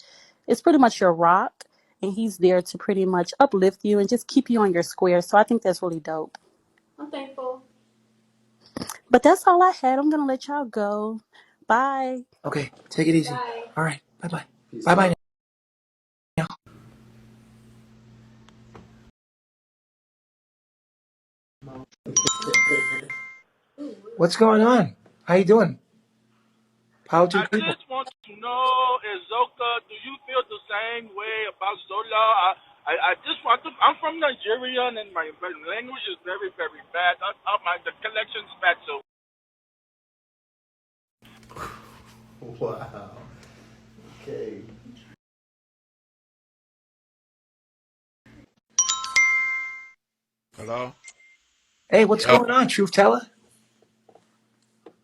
is pretty much your rock, and he's there to pretty much uplift you and just keep you on your square. So I think that's really dope. I'm thankful. But that's all I had. I'm gonna let y'all go. Bye. Okay, take it easy. Bye. All right, bye-bye. Peace Bye-bye out. now. What's going on? How you doing? Power to the I people. just want to know, Zoka, do you feel the same way about Sola? I just want to. I'm from Nigeria, and my language is very, very bad. The connection's bad, so. Wow. Okay. Hello? Hey, what's Yo, going on, Truth Teller?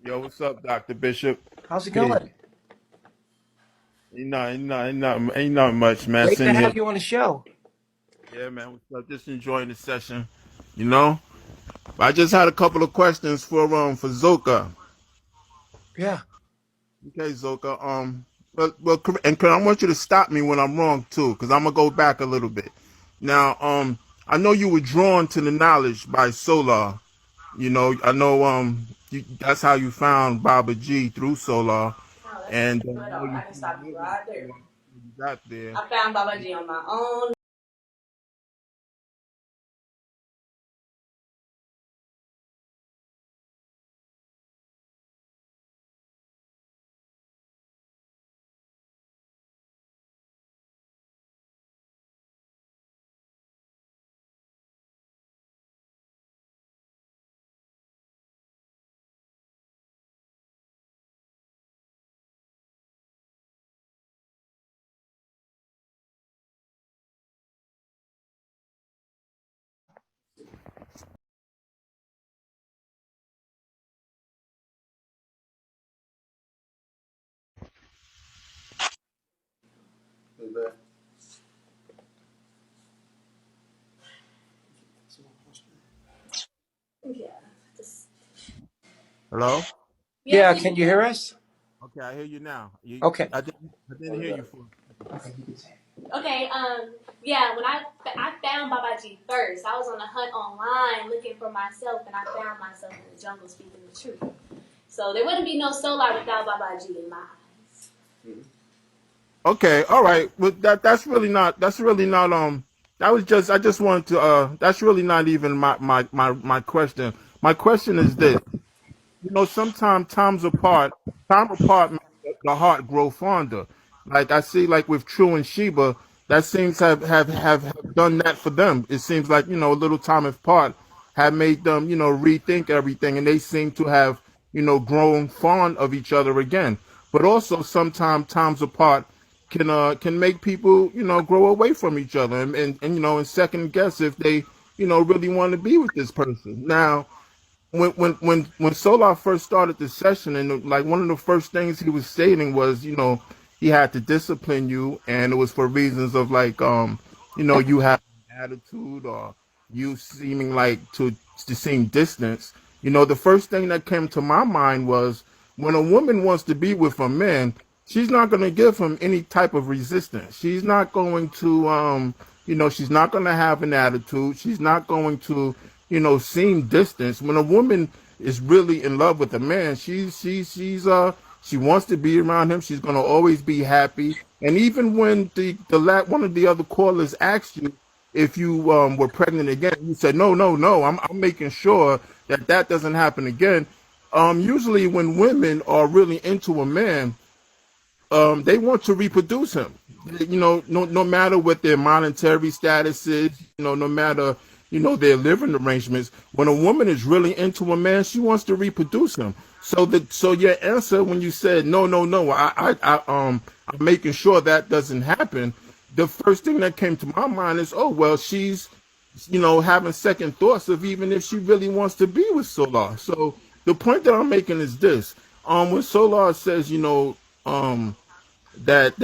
yo, what's up, Dr. Bishop? How's it Peace. going? Ain't not much, man. Great to Sitting have here. you on the show. Yeah, man. What's up? Just enjoying the session, you know? I just had a couple of questions for Zoka. Yeah. Okay, Zoka. And I want you to stop me when I'm wrong too, because I'm gonna go back a little bit. Now, I know you were drawn to the knowledge by Solar. You know, I know that's how you found Baba G through Solar. Oh, that's And good. I can stop you right there. you got there. I found Baba G on my own. Hello? Yeah, Yes, we can can you hear hear you. us? Okay, I hear you now. Okay. I didn't hear you for. Okay, you can say. Okay, yeah, when I found Babaji first, I was on a hunt online looking for myself, and I found myself in the jungle speaking the truth. So there wouldn't be no Solar without Babaji in my eyes. Okay, all right. Well, that's really not that was just I just wanted to that's really not even my question. My question is this. You know, sometimes time apart makes the heart grow fonder. Like I see, like with True and Sheba, that seems to have done that for them. It seems like, you know, a little time apart have made them, you know, rethink everything, and they seem to have, you know, grown fond of each other again. But also sometimes times apart can make people, you know, grow away from each other and you know, and second guess if they, you know, really want to be with this person. Now, when Solar first started the session, and like one of the first things he was stating was, you know, he had to discipline you, and it was for reasons of like, you know, you have an attitude or you seeming like to seem distance. You know, the first thing that came to my mind was when a woman wants to be with a man, she's not going to give him any type of resistance. She's not going to, you know, she's not going to have an attitude. She's not going to, you know, seem distance. When a woman is really in love with a man, she wants to be around him. She's gonna always be happy. And even when one of the other callers asked you if you were pregnant again, you said no. I'm making sure that that doesn't happen again. Usually when women are really into a man, they want to reproduce him. You know, no matter what their monetary status is, you know, no matter, you know, their living arrangements. When a woman is really into a man, she wants to reproduce him. So your answer when you said no, I'm making sure that doesn't happen. The first thing that came to my mind is, oh well, she's, you know, having second thoughts of even if she really wants to be with Solar. So the point that I'm making is this: when Solar says, you know, that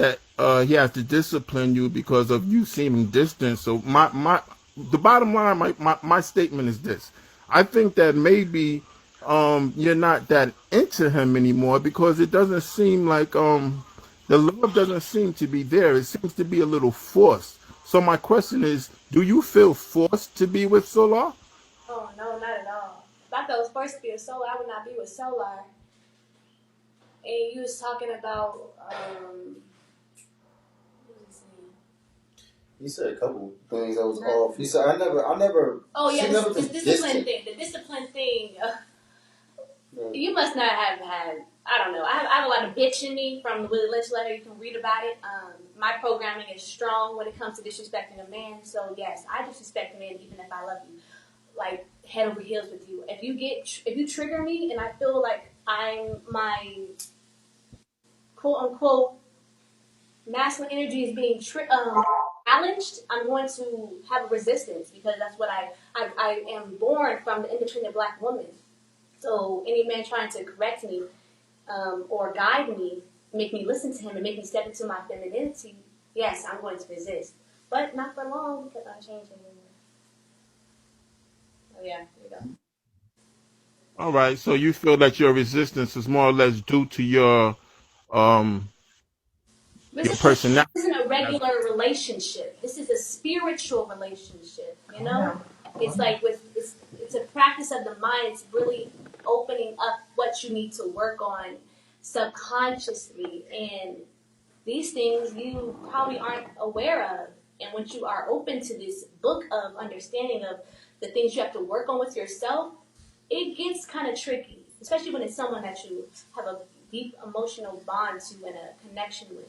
he has to discipline you because of you seeming distant. So the bottom line, my statement is this: I think that maybe you're not that into him anymore because it doesn't seem like the love doesn't seem to be there. It seems to be a little forced. So my question is, do you feel forced to be with Solar? Oh no, not at all. If I felt forced to be with Solar, I would not be with Solar. And you was talking about what was he saying? He said a couple things that was off. He said, I never. Oh yeah, She never this been discipline distant. thing. The discipline thing. You must not have had. I don't know. I have a lot of bitch in me from the Willie Lynch letter. You can read about it. My programming is strong when it comes to disrespecting a man. So yes, I disrespect a man even if I love you, like head over heels with you. If you trigger me and I feel like my quote unquote masculine energy is being challenged, I'm going to have a resistance because that's what I am born from the independent black woman. So any man trying to correct me or guide me, make me listen to him and make me step into my femininity, yes, I'm going to resist. But not for long because I'm changing. Oh yeah, here we go. All right. So you feel that your resistance is more or less due to um your Resistance personality. isn't a regular relationship. This is a spiritual relationship. You know, it's like it's a practice of the mind. It's really opening up what you need to work on subconsciously, and these things you probably aren't aware of. And once you are open to this book of understanding of the things you have to work on with yourself, it gets kind of tricky, especially when it's someone that you have a deep emotional bond to and a connection with.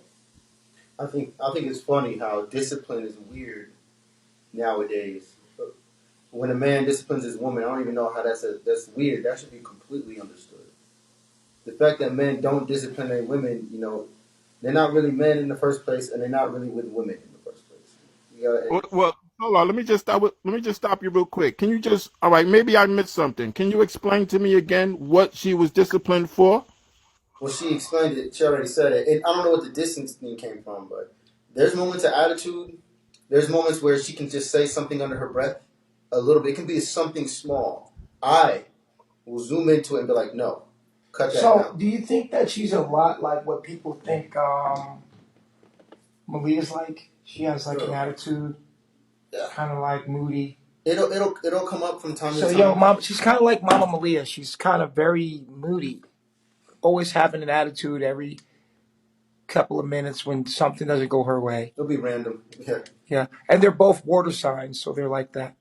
I think it's funny how discipline is weird nowadays. When a man disciplines his woman, I don't even know how that's weird. That should be completely understood. The fact that men don't discipline their women, you know, they're not really men in the first place, and they're not really with women in the first place. Well, hold on. Let me just stop you real quick. Can you just? All right. Maybe I missed something. Can you explain to me again what she was disciplined for? Well, she explained it. She already said it. I don't know what the distance thing came from, but there's moments of attitude. There's moments where she can just say something under her breath, a little bit. It can be something small. I will zoom into it and be like, no, cut that So, down. do you think that she's a lot like what people think Malia's like? She has like an attitude, Yeah. kind of like moody. It'll come up from time to So, time. yo, mom, she's kind of like Mama Malia. She's kind of very moody, always having an attitude every couple of minutes when something doesn't go her way. It'll be random. Yeah. Yeah, and they're both water signs, so they're like that.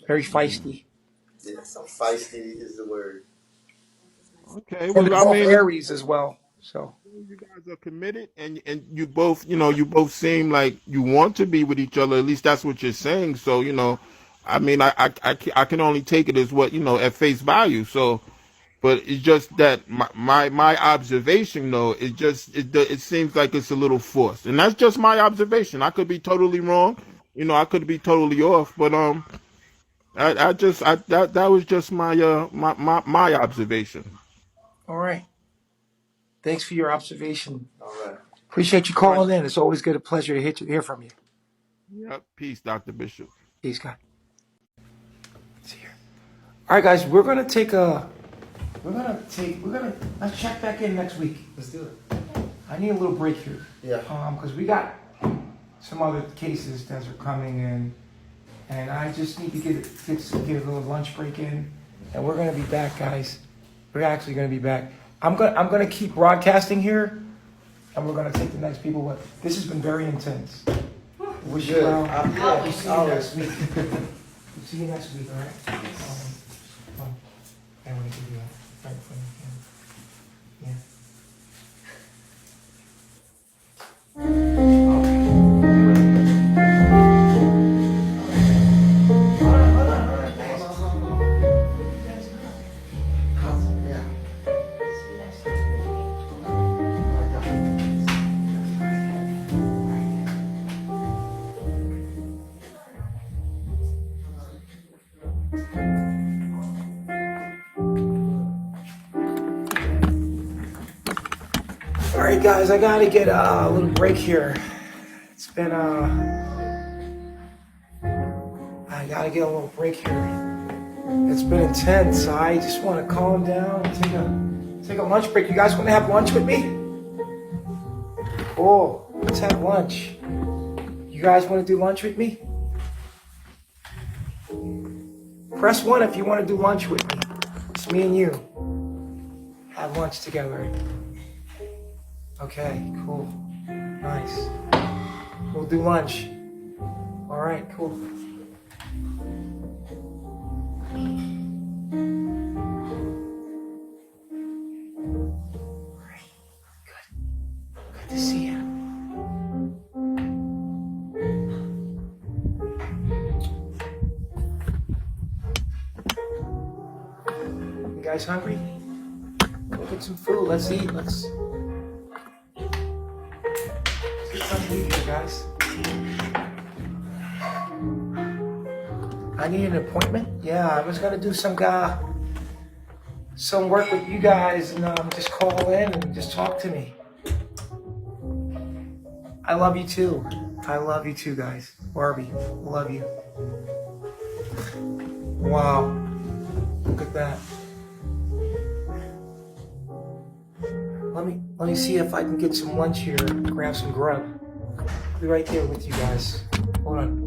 Very feisty. Yeah. So feisty is the word. Okay, And well, they're I both mean, Aries as well. So, you guys are committed, and you both, you both seem like you want to be with each other. At least that's what you're saying. So, I mean, I can only take it as what at face value. So, but it's just that my observation though, it seems like it's a little forced, and that's just my observation. I could be totally wrong. I could be totally off, but that was just my observation. all right. Thanks for your observation. All right. Appreciate you calling in. It's always good, a pleasure to hear from you. Yep. Peace, Dr. Bishop. Peace, God. See here. All right, guys, let's check back in next week. Let's do it. I need a little break here. Yeah. Because we got some other cases that are coming in, and I just need to get a little lunch break in, and we're gonna be back, guys. We're actually gonna be back. I'm gonna keep broadcasting here, and we're gonna take the next people. This has been very intense. Wish you well. We'll see you next week. We'll see you next week, all right? I want to give you a right in front of you. Yeah. All right, guys, I gotta get a little break here. It's been I gotta get a little break here. It's been intense. I just want to calm down and take a lunch break. You guys want to have lunch with me? Cool. Let's have lunch. You guys want to do lunch with me? Press 1 if you want to do lunch with me. It's me and you. Have lunch together. Okay, cool. Nice. We'll do lunch. All right, cool. All right, good. Good to see you. You guys hungry? Go get some food. Let's eat. Let's get something to eat here, guys. I need an appointment? Yeah, I was gonna do some work with you guys and just call in and just talk to me. I love you too. I love you too, guys. Barbie, love you. Wow, look at that. Let me see if I can get some lunch here. Grab some grub. I'll be right there with you guys. Hold on.